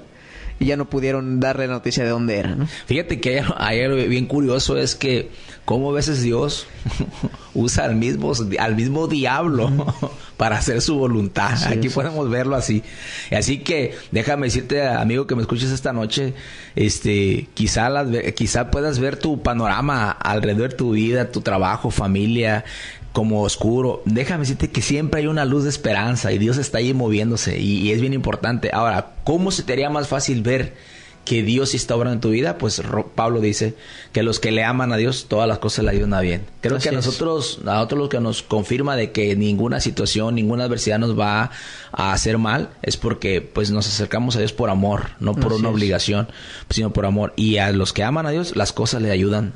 y ya no pudieron darle la noticia de dónde era, ¿no? Fíjate que hay algo bien curioso, es que cómo a veces Dios usa al mismo diablo para hacer su voluntad. Sí, aquí podemos verlo así. Así que déjame decirte, amigo, que me escuches esta noche, quizá puedas ver tu panorama alrededor de tu vida, tu trabajo, familia, como oscuro. Déjame decirte que siempre hay una luz de esperanza y Dios está ahí moviéndose, y es bien importante. Ahora, ¿cómo se te haría más fácil ver que Dios sí está obrando en tu vida, pues Pablo dice que los que le aman a Dios, todas las cosas le ayudan a bien. Creo que a nosotros lo que nos confirma de que ninguna situación, ninguna adversidad nos va a hacer mal, es porque pues nos acercamos a Dios por amor, no por una obligación, sino por amor. Y a los que aman a Dios, las cosas les ayudan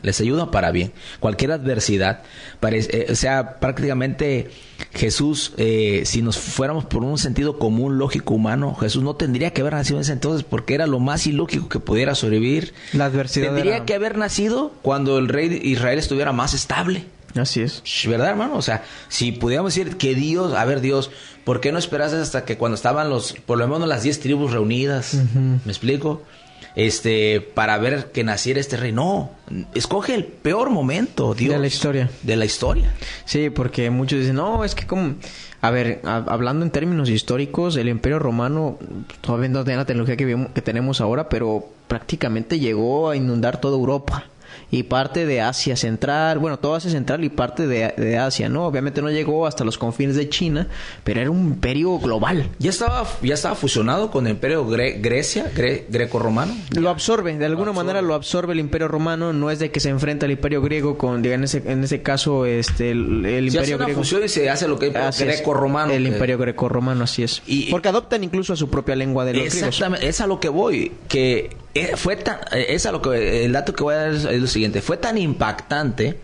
para bien. Cualquier adversidad, o sea, prácticamente Jesús, si nos fuéramos por un sentido común, lógico, humano, Jesús no tendría que haber nacido en ese entonces porque era lo más ilógico que pudiera sobrevivir. La adversidad tendría que haber nacido cuando el rey de Israel estuviera más estable. Así es. ¿Verdad, hermano? O sea, si pudiéramos decir que Dios, a ver, Dios, ¿por qué no esperaste hasta que cuando estaban por lo menos las 10 tribus reunidas? ¿Me explico? Para ver que naciera este rey. No, escoge el peor momento, Dios. De la historia. Sí, porque muchos dicen, no, es que como... A ver, hablando en términos históricos, el Imperio Romano todavía no tiene la tecnología que tenemos ahora, pero prácticamente llegó a inundar toda Europa y parte de Asia Central, bueno, toda Asia Central y parte de Asia, ¿no? Obviamente no llegó hasta los confines de China, pero era un imperio global. ¿Ya estaba fusionado con el Imperio greco-romano? Lo absorbe, de alguna manera lo absorbe el Imperio Romano, no es de que se enfrenta al Imperio griego con, en ese caso, el Imperio griego. Se hace una fusión y se hace lo que es greco-romano. El Imperio greco-romano, así es. Porque adoptan incluso a su propia lengua de los griegos. Exactamente, es a lo que voy, que el dato que voy a dar es lo siguiente: fue tan impactante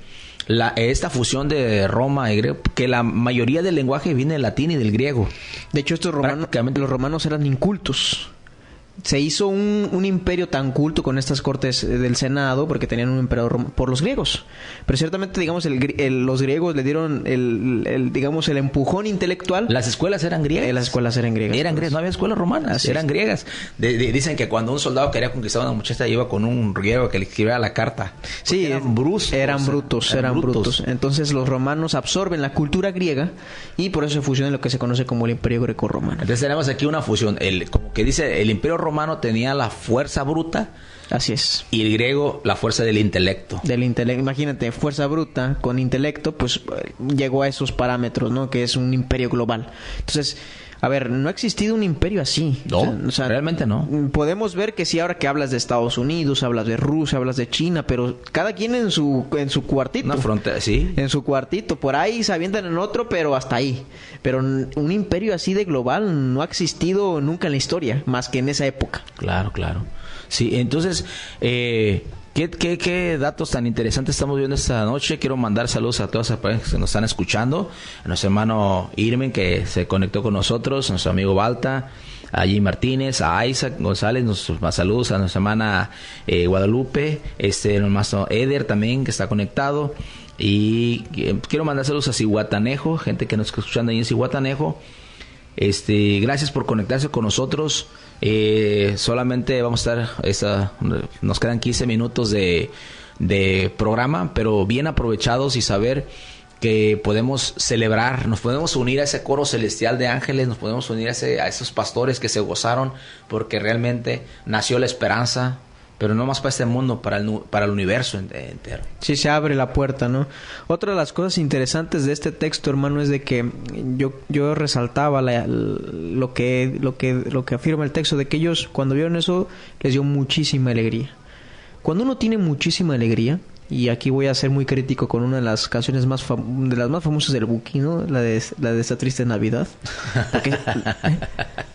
esta fusión de Roma y griego que la mayoría del lenguaje viene del latín y del griego. De hecho, los romanos eran incultos. Se hizo un imperio tan culto con estas cortes del Senado porque tenían un emperador por los griegos. Pero ciertamente, digamos, los griegos le dieron el empujón intelectual. Las escuelas eran griegas. Las escuelas eran griegas. Eran griegas, no había escuelas romanas, eran griegas. Dicen que cuando un soldado quería conquistar a una muchacha, iba con un griego que le escribía la carta. Sí, eran brutos. Entonces los romanos absorben la cultura griega y por eso se fusiona en lo que se conoce como el Imperio Greco-Romano. Entonces tenemos aquí una fusión. Como que dice, el Imperio Romano tenía la fuerza bruta. Así es. Y el griego la fuerza del intelecto. Imagínate, fuerza bruta con intelecto, pues llegó a esos parámetros, ¿no? Que es un imperio global. Entonces, a ver, no ha existido un imperio así. No, o sea, realmente no. Podemos ver que sí, ahora que hablas de Estados Unidos, hablas de Rusia, hablas de China, pero cada quien en su cuartito. Una frontera, sí. En su cuartito. Por ahí se avientan en otro, pero hasta ahí. Pero un imperio así de global no ha existido nunca en la historia, más que en esa época. Claro. Sí, entonces, ¿Qué datos tan interesantes estamos viendo esta noche? Quiero mandar saludos a todas las personas que nos están escuchando. A nuestro hermano Irmen, que se conectó con nosotros, a nuestro amigo Balta, a Jim Martínez, a Isaac González, más saludos a nuestra hermana Guadalupe, nuestro Eder también, que está conectado. Y quiero mandar saludos a Cihuatanejo, gente que nos está escuchando ahí en Cihuatanejo. Gracias por conectarse con nosotros. Solamente vamos a estar nos quedan 15 minutos de programa, pero bien aprovechados y saber que podemos celebrar, nos podemos unir a ese coro celestial de ángeles, nos podemos unir a esos pastores que se gozaron porque realmente nació la esperanza, pero no más para este mundo, para el universo entero. Sí, se abre la puerta, ¿no? Otra de las cosas interesantes de este texto, hermano, es de que yo resaltaba lo que afirma el texto, de que ellos, cuando vieron eso, les dio muchísima alegría. Cuando uno tiene muchísima alegría, y aquí voy a ser muy crítico con una de las canciones de las más famosas del Buki, ¿no? La de esta triste Navidad. Porque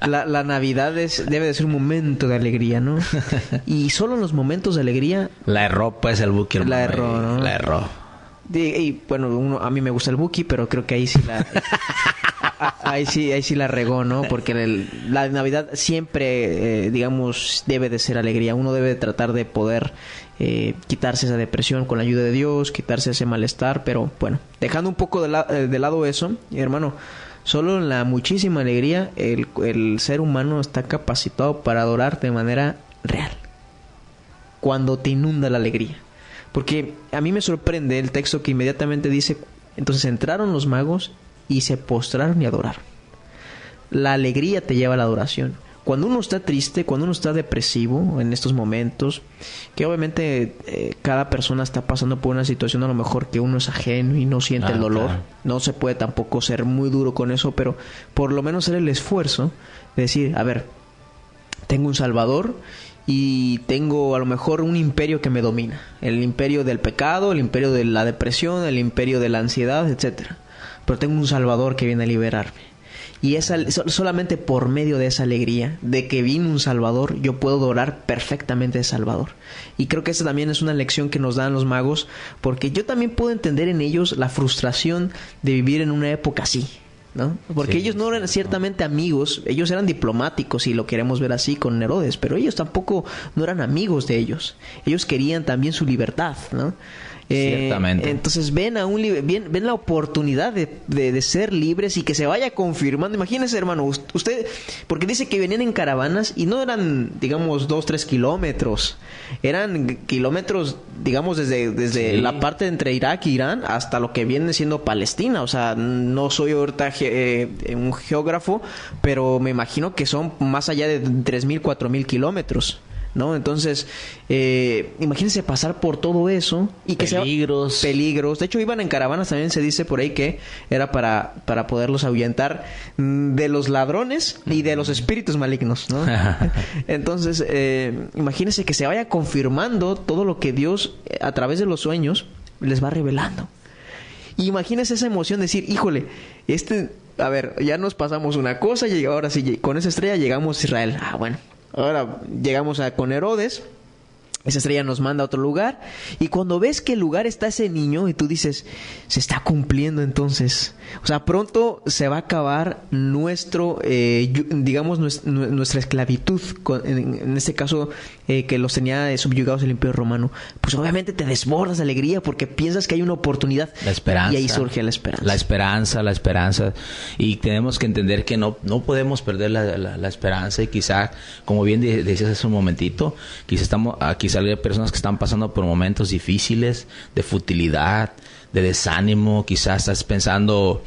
la Navidad debe de ser un momento de alegría, ¿no? Y solo en los momentos de alegría... La erró, pues, el Buki, hermano. La erró, ¿no? La erró. Y bueno, a mí me gusta el Buki, pero creo que ahí sí ahí sí la regó, ¿no? Porque la Navidad siempre, digamos, debe de ser alegría. Uno debe de tratar de poder quitarse esa depresión con la ayuda de Dios, quitarse ese malestar, pero bueno, dejando un poco de lado eso, hermano, solo en la muchísima alegría el ser humano está capacitado para adorar de manera real. Cuando te inunda la alegría. Porque a mí me sorprende el texto que inmediatamente dice, entonces entraron los magos y se postraron y adoraron. La alegría te lleva a la adoración. Cuando uno está triste, cuando uno está depresivo en estos momentos, que obviamente cada persona está pasando por una situación a lo mejor que uno es ajeno y no siente el dolor. Claro. No se puede tampoco ser muy duro con eso, pero por lo menos hacer el esfuerzo de decir, a ver, tengo un Salvador y tengo a lo mejor un imperio que me domina. El imperio del pecado, el imperio de la depresión, el imperio de la ansiedad, etcétera. Pero tengo un Salvador que viene a liberarme. Y solamente por medio de esa alegría, de que vino un Salvador, yo puedo adorar perfectamente al Salvador. Y creo que esa también es una lección que nos dan los magos, porque yo también puedo entender en ellos la frustración de vivir en una época así, ¿no? Porque ellos no eran ciertamente amigos, ellos eran diplomáticos, si lo queremos ver así, con Herodes, pero ellos tampoco no eran amigos de ellos. Ellos querían también su libertad, ¿no? Ciertamente. Entonces ven la oportunidad de ser libres y que se vaya confirmando. Imagínense, hermano, usted, porque dice que venían en caravanas y no eran, digamos, 2-3 kilómetros, eran kilómetros, digamos, desde la parte entre Irak e Irán hasta lo que viene siendo Palestina. O sea, no soy ahorita un geógrafo, pero me imagino que son más allá de 3.000, 4.000 kilómetros, ¿no? Entonces, imagínense pasar por todo eso y que peligros. De hecho, iban en caravanas, también se dice por ahí que era para poderlos ahuyentar de los ladrones y de los espíritus malignos, ¿no? Entonces, imagínense que se vaya confirmando todo lo que Dios, a través de los sueños, les va revelando. Y imagínense esa emoción de decir, híjole, a ver, ya nos pasamos una cosa y ahora sí, con esa estrella llegamos a Israel. Ah, bueno. Ahora llegamos con Herodes, esa estrella nos manda a otro lugar, y cuando ves que el lugar está ese niño y tú dices, se está cumpliendo entonces. O sea, pronto se va a acabar nuestra esclavitud, en este caso que los tenía subyugados el Imperio Romano. Pues obviamente te desbordas de alegría porque piensas que hay una oportunidad. La esperanza. Y ahí surge la esperanza. La esperanza. Y tenemos que entender que no podemos perder la esperanza, y quizá, como bien decías hace un momentito, quizá hay personas que están pasando por momentos difíciles, de futilidad, de desánimo. Quizás estás pensando,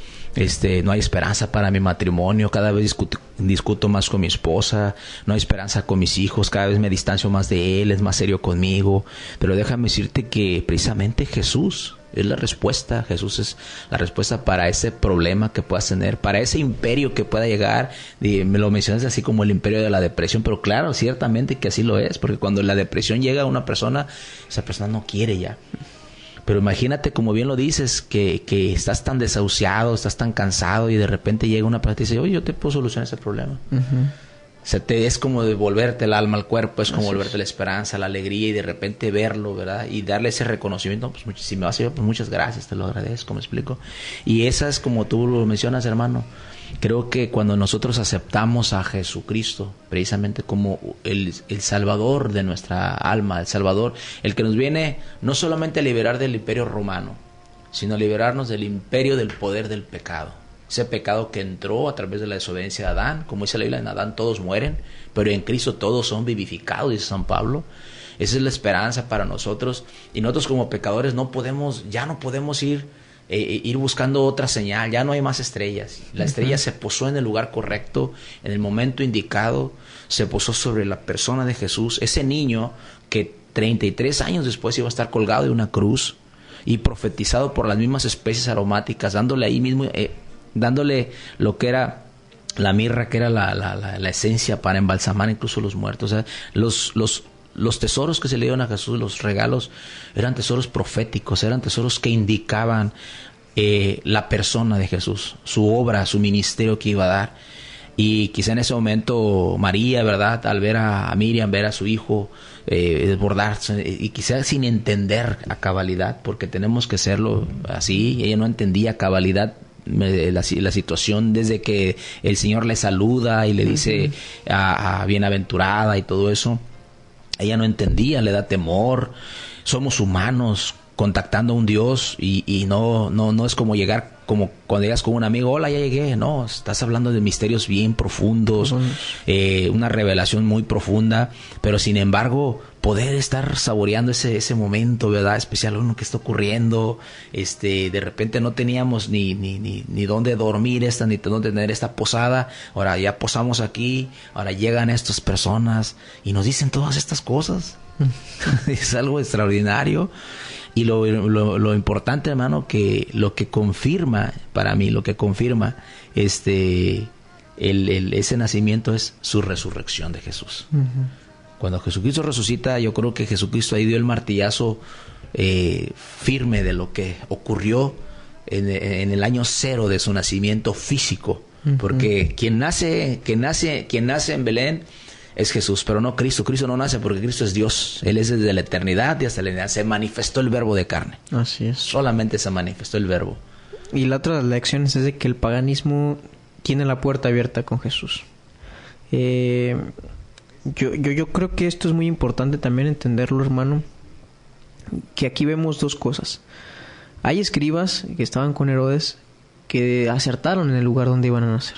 no hay esperanza para mi matrimonio, cada vez discuto más con mi esposa, no hay esperanza con mis hijos, cada vez me distancio más de él, es más serio conmigo. Pero déjame decirte que precisamente Jesús es la respuesta. Jesús es la respuesta para ese problema que puedas tener, para ese imperio que pueda llegar. Me lo mencionas así como el imperio de la depresión, pero claro, ciertamente que así lo es, porque cuando la depresión llega a una persona, esa persona no quiere ya. Pero imagínate, como bien lo dices, que estás tan desahuciado, estás tan cansado, y de repente llega una persona y te dice, oye, yo te puedo solucionar ese problema. O sea, es como devolverte el alma al cuerpo, es como volverte la esperanza, la alegría, y de repente verlo, ¿verdad? Y darle ese reconocimiento. Pues si me vas a ayudar, pues muchas gracias, te lo agradezco, ¿me explico? Y esa es como tú lo mencionas, hermano. Creo que cuando nosotros aceptamos a Jesucristo, precisamente como el Salvador de nuestra alma, el Salvador, el que nos viene no solamente a liberar del imperio romano, sino a liberarnos del imperio del poder del pecado. Ese pecado que entró a través de la desobediencia de Adán. Como dice la Biblia, en Adán todos mueren, pero en Cristo todos son vivificados, dice San Pablo. Esa es la esperanza para nosotros. Y nosotros como pecadores ya no podemos ir buscando otra señal. Ya no hay más estrellas. La estrella se posó en el lugar correcto, en el momento indicado. Se posó sobre la persona de Jesús. Ese niño que 33 años después iba a estar colgado de una cruz y profetizado por las mismas especies aromáticas, dándole ahí mismo... dándole lo que era la mirra, que era la esencia para embalsamar incluso los muertos. O sea, los tesoros que se le dieron a Jesús, los regalos, eran tesoros proféticos, eran tesoros que indicaban la persona de Jesús, su obra, su ministerio que iba a dar. Y quizá en ese momento María, ¿verdad?, al ver a Miriam, ver a su hijo desbordarse, y quizá sin entender a cabalidad, porque tenemos que hacerlo así, ella no entendía a cabalidad la situación, desde que el Señor le saluda y le dice a bienaventurada y todo eso. Ella no entendía, le da temor. Somos humanos contactando a un Dios, y no es como llegar, como cuando llegas con un amigo, hola, ya llegué. No, estás hablando de misterios bien profundos, una revelación muy profunda, pero sin embargo poder estar saboreando ese momento, ¿verdad?, especial, uno que está ocurriendo. De repente no teníamos ni dónde dormir ni dónde tener esta posada. Ahora ya posamos aquí, ahora llegan estas personas y nos dicen todas estas cosas. Es algo extraordinario. Y lo importante, hermano, que lo que confirma, para mí, ese nacimiento es su resurrección de Jesús. Cuando Jesucristo resucita, yo creo que Jesucristo ahí dio el martillazo firme de lo que ocurrió en el año 0 de su nacimiento físico. Porque quien nace en Belén es Jesús, pero no Cristo. Cristo no nace porque Cristo es Dios. Él es desde la eternidad y hasta la eternidad. Se manifestó el verbo de carne. Así es. Solamente se manifestó el verbo. Y la otra de las lecciones es de que el paganismo tiene la puerta abierta con Jesús. Yo creo que esto es muy importante también entenderlo, hermano. Que aquí vemos dos cosas. Hay escribas que estaban con Herodes que acertaron en el lugar donde iban a nacer,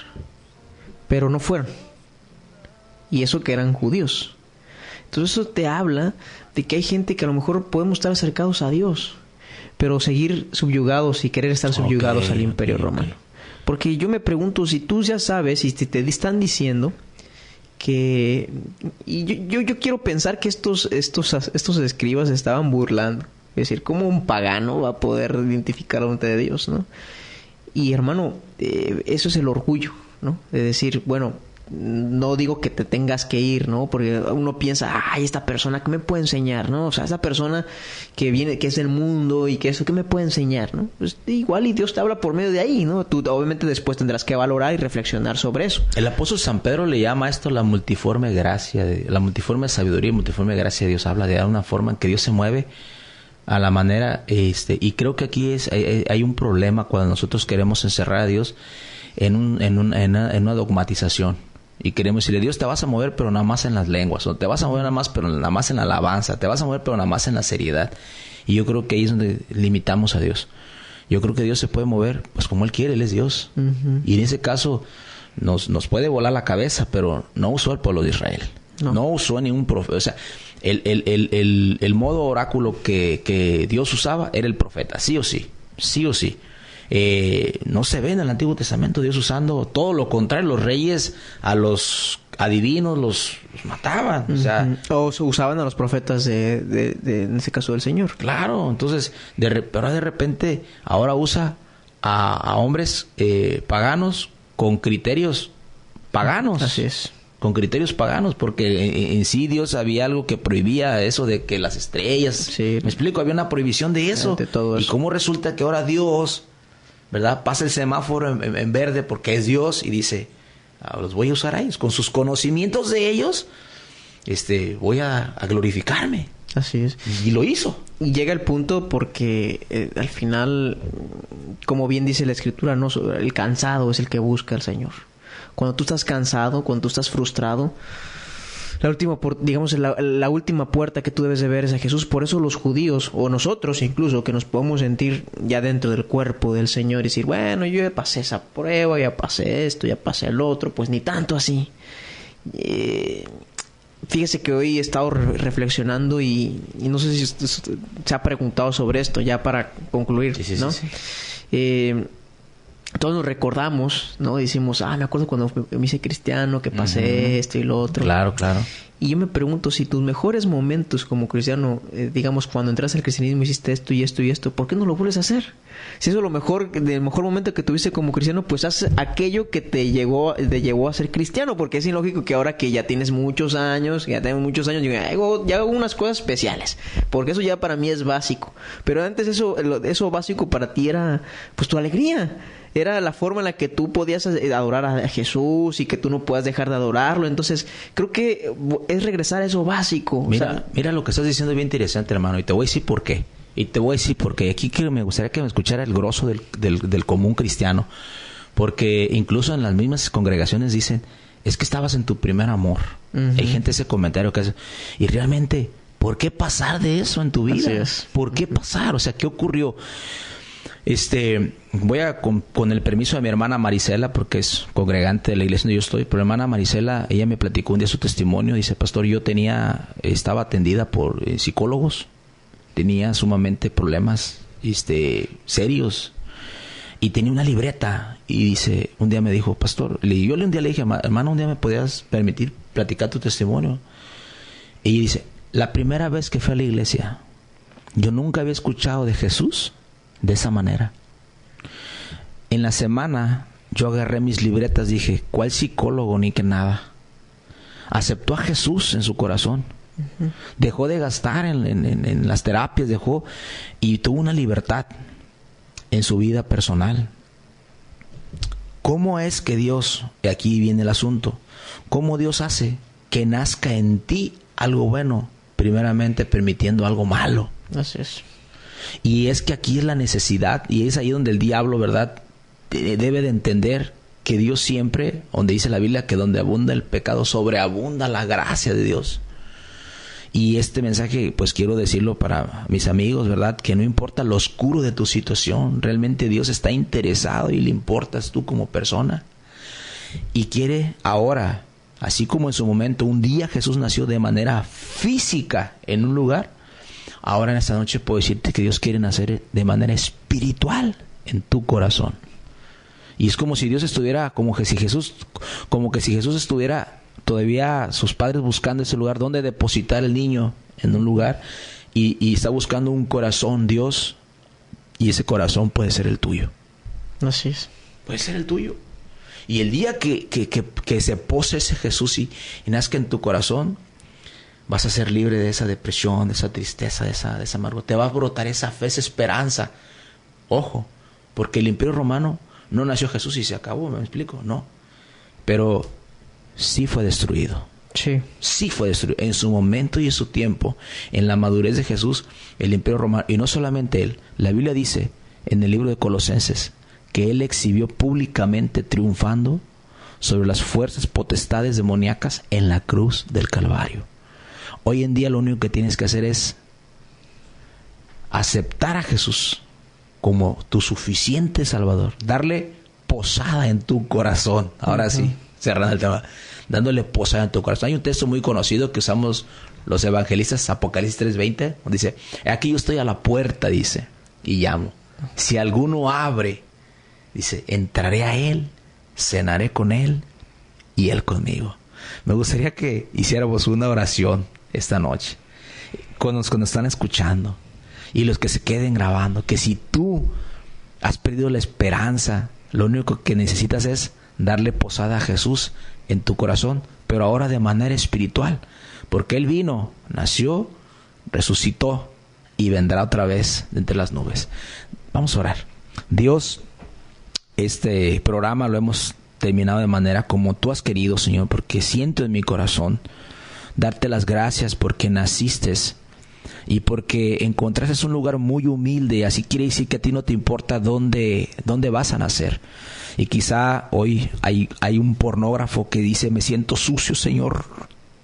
pero no fueron. Y eso que eran judíos. Entonces eso te habla de que hay gente que a lo mejor podemos estar acercados a Dios, pero seguir subyugados y querer estar subyugados al imperio romano. Porque yo me pregunto, si tú ya sabes y te están diciendo que... Y yo quiero pensar que estos escribas estaban burlando. Es decir, ¿cómo un pagano va a poder identificar a de Dios, no? Y hermano, eso es el orgullo, ¿no? De decir, bueno, no digo que te tengas que ir, ¿no? Porque uno piensa, ay, esta persona, ¿qué me puede enseñar, no? O sea, esta persona que viene, que es del mundo y que eso, ¿qué me puede enseñar, no? Pues igual y Dios te habla por medio de ahí, ¿no? Tú obviamente después tendrás que valorar y reflexionar sobre eso. El apóstol San Pedro le llama a esto la multiforme gracia, la multiforme sabiduría y multiforme gracia de Dios. Habla de una forma en que Dios se mueve a la manera, y creo que aquí hay un problema cuando nosotros queremos encerrar a Dios en una dogmatización. Y queremos decirle, Dios, te vas a mover pero nada más en las lenguas, o te vas a mover nada más pero nada más en la alabanza, te vas a mover pero nada más en la seriedad. Y yo creo que ahí es donde limitamos a Dios. Yo creo que Dios se puede mover pues como Él quiere, Él es Dios. Y en ese caso nos puede volar la cabeza, pero no usó al pueblo de Israel. No usó a ningún profeta. O sea, el modo oráculo que Dios usaba era el profeta, sí o sí. Sí o sí. No se ve en el Antiguo Testamento Dios usando todo lo contrario. Los reyes a los adivinos los mataban, o sea, o usaban a los profetas de en ese caso del Señor. Claro, entonces pero de repente ahora usa a hombres paganos con criterios paganos. Así es. Con criterios paganos, porque en sí Dios había algo que prohibía eso de que las estrellas, sí. Me explico, había una prohibición de eso. De todo eso. Y cómo resulta que ahora Dios, ¿verdad?, pasa el semáforo en verde porque es Dios y dice, los voy a usar a ellos, con sus conocimientos de ellos, voy a glorificarme. Así es. Y lo hizo. Y llega el punto porque al final, como bien dice la Escritura, no, el cansado es el que busca al Señor. Cuando tú estás cansado, cuando tú estás frustrado, la última puerta que tú debes de ver es a Jesús. Por eso los judíos, o nosotros incluso, que nos podemos sentir ya dentro del cuerpo del Señor y decir, bueno, yo ya pasé esa prueba, ya pasé esto, ya pasé el otro, pues ni tanto así. Fíjese que hoy he estado reflexionando y no sé si usted se ha preguntado sobre esto, ya para concluir, sí, ¿no? Sí. Todos nos recordamos, ¿no? Decimos, me acuerdo cuando me hice cristiano, que pasé esto y lo otro. Claro. Y yo me pregunto, si tus mejores momentos como cristiano, digamos, cuando entras al cristianismo hiciste esto y esto y esto, ¿por qué no lo vuelves a hacer? Si eso es el mejor momento que tuviste como cristiano, pues haz aquello que te llevó a ser cristiano, porque es ilógico que ahora que ya tienes muchos años, ya hago unas cosas especiales, porque eso ya para mí es básico. Pero antes eso básico para ti era pues tu alegría. Era la forma en la que tú podías adorar a Jesús y que tú no puedas dejar de adorarlo. Entonces, creo que es regresar a eso básico. Mira lo que estás diciendo es bien interesante, hermano. Y te voy a decir por qué. Aquí me gustaría que me escuchara el grosso del común cristiano. Porque incluso en las mismas congregaciones dicen, es que estabas en tu primer amor. Hay gente ese comentario que hace. Y realmente, ¿por qué pasar de eso en tu vida? Así es. ¿Por qué pasar? O sea, ¿qué ocurrió? Voy con el permiso de mi hermana Marisela, porque es congregante de la iglesia donde yo estoy, pero la hermana Marisela, ella me platicó un día su testimonio. Dice, pastor, yo estaba atendida por psicólogos, tenía sumamente problemas serios, y tenía una libreta, y dice, un día me dijo, pastor, un día le dije, hermano, un día me podías permitir platicar tu testimonio. Y dice, la primera vez que fui a la iglesia, yo nunca había escuchado de Jesús de esa manera. En la semana yo agarré mis libretas, dije, ¿cuál psicólogo ni que nada? Aceptó a Jesús en su corazón Dejó de gastar en las terapias, y tuvo una libertad en su vida personal. ¿Cómo es que Dios, y aquí viene el asunto, cómo Dios hace que nazca en ti algo bueno, primeramente permitiendo algo malo? Así es. Y es que aquí es la necesidad, y es ahí donde el diablo, ¿verdad?, debe de entender que Dios siempre, donde dice la Biblia que donde abunda el pecado, sobreabunda la gracia de Dios. Y este mensaje, pues quiero decirlo para mis amigos, ¿verdad?, que no importa lo oscuro de tu situación, realmente Dios está interesado y le importas tú como persona. Y quiere ahora, así como en su momento, un día Jesús nació de manera física en un lugar, ahora en esta noche puedo decirte que Dios quiere nacer de manera espiritual en tu corazón. Y es como si Dios estuviera, como que si Jesús estuviera todavía sus padres buscando ese lugar donde depositar el niño en un lugar, y está buscando un corazón, Dios, y ese corazón puede ser el tuyo. Así es. Puede ser el tuyo. Y el día que se pose ese Jesús y nazca en tu corazón, vas a ser libre de esa depresión, de esa tristeza, de esa amargura. Te va a brotar esa fe, esa esperanza. Ojo, porque el Imperio Romano no nació Jesús y se acabó, ¿me explico? No. Pero sí fue destruido. Sí fue destruido. En su momento y en su tiempo, en la madurez de Jesús, el Imperio Romano, y no solamente él, la Biblia dice en el libro de Colosenses que él exhibió públicamente triunfando sobre las fuerzas potestades demoníacas en la cruz del Calvario. Hoy en día lo único que tienes que hacer es aceptar a Jesús como tu suficiente Salvador, darle posada en tu corazón. Ahora sí, cerrando el tema, dándole posada en tu corazón. Hay un texto muy conocido que usamos los evangelistas, Apocalipsis 3:20, donde dice: aquí yo estoy a la puerta, dice, y llamo. Si alguno abre, dice, entraré a él, cenaré con él y él conmigo. Me gustaría que hiciéramos una oración esta noche con los que nos están escuchando y los que se queden grabando, que si tú has perdido la esperanza, lo único que necesitas es darle posada a Jesús en tu corazón, pero ahora de manera espiritual, porque Él vino, nació, resucitó y vendrá otra vez de entre las nubes. Vamos a orar. Dios, este programa lo hemos terminado de manera como tú has querido, Señor, porque siento en mi corazón darte las gracias porque naciste y porque encontraste un lugar muy humilde. Así quiere decir que a ti no te importa dónde vas a nacer. Y quizá hoy hay un pornógrafo que dice: me siento sucio, Señor.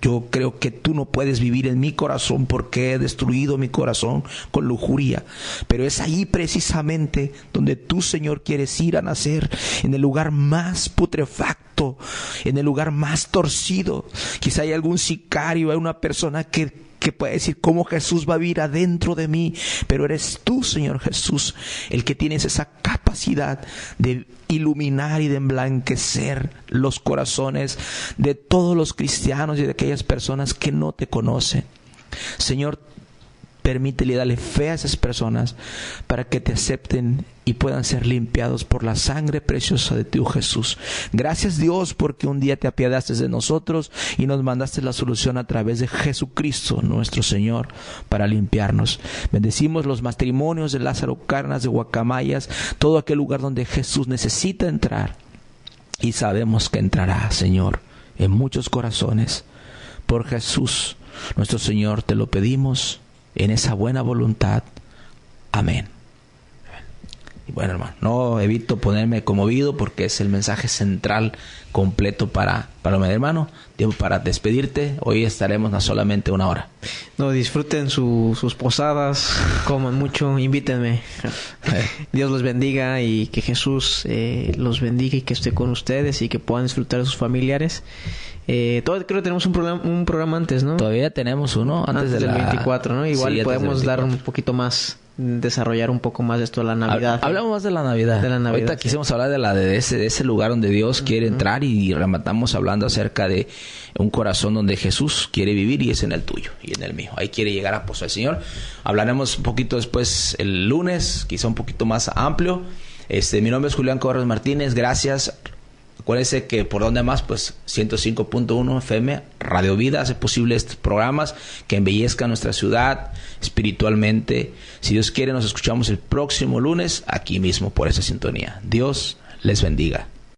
Yo creo que tú no puedes vivir en mi corazón porque he destruido mi corazón con lujuria. Pero es ahí precisamente donde tú, Señor, quieres ir a nacer, en el lugar más putrefacto, en el lugar más torcido. Quizá hay algún sicario, hay una persona que puede decir: ¿cómo Jesús va a vivir adentro de mí? Pero eres tú, Señor Jesús, el que tienes esa capacidad de iluminar y de emblanquecer los corazones de todos los cristianos y de aquellas personas que no te conocen. Señor, permítele y dale fe a esas personas para que te acepten y puedan ser limpiados por la sangre preciosa de tu Jesús. Gracias, Dios, porque un día te apiadaste de nosotros y nos mandaste la solución a través de Jesucristo, nuestro Señor, para limpiarnos. Bendecimos los matrimonios de Lázaro Cárdenas, de Guacamayas, todo aquel lugar donde Jesús necesita entrar. Y sabemos que entrará, Señor, en muchos corazones. Por Jesús, nuestro Señor, te lo pedimos en esa buena voluntad. Amén. Y bueno, hermano, no evito ponerme conmovido porque es el mensaje central completo para mi hermano. Tiempo para despedirte. Hoy estaremos no solamente una hora. No, disfruten sus posadas, coman mucho, invítenme. Dios los bendiga y que Jesús los bendiga y que esté con ustedes y que puedan disfrutar de sus familiares. Todavía creo que tenemos un programa antes, ¿no? Todavía tenemos uno antes del 24, ¿no? Igual sí, podemos dar un poquito más, desarrollar un poco más de esto de la Navidad. Hablamos más de la Navidad. Ahorita quisimos hablar de ese lugar donde Dios quiere entrar y rematamos hablando acerca de un corazón donde Jesús quiere vivir y es en el tuyo y en el mío. Ahí quiere llegar a posar el Señor. Hablaremos un poquito después el lunes, quizá un poquito más amplio. Mi nombre es Julián Corres Martínez. Gracias. Acuérdense que por donde más, pues 105.1 FM, Radio Vida hace posible estos programas que embellezcan nuestra ciudad espiritualmente. Si Dios quiere, nos escuchamos el próximo lunes aquí mismo por esa sintonía. Dios les bendiga.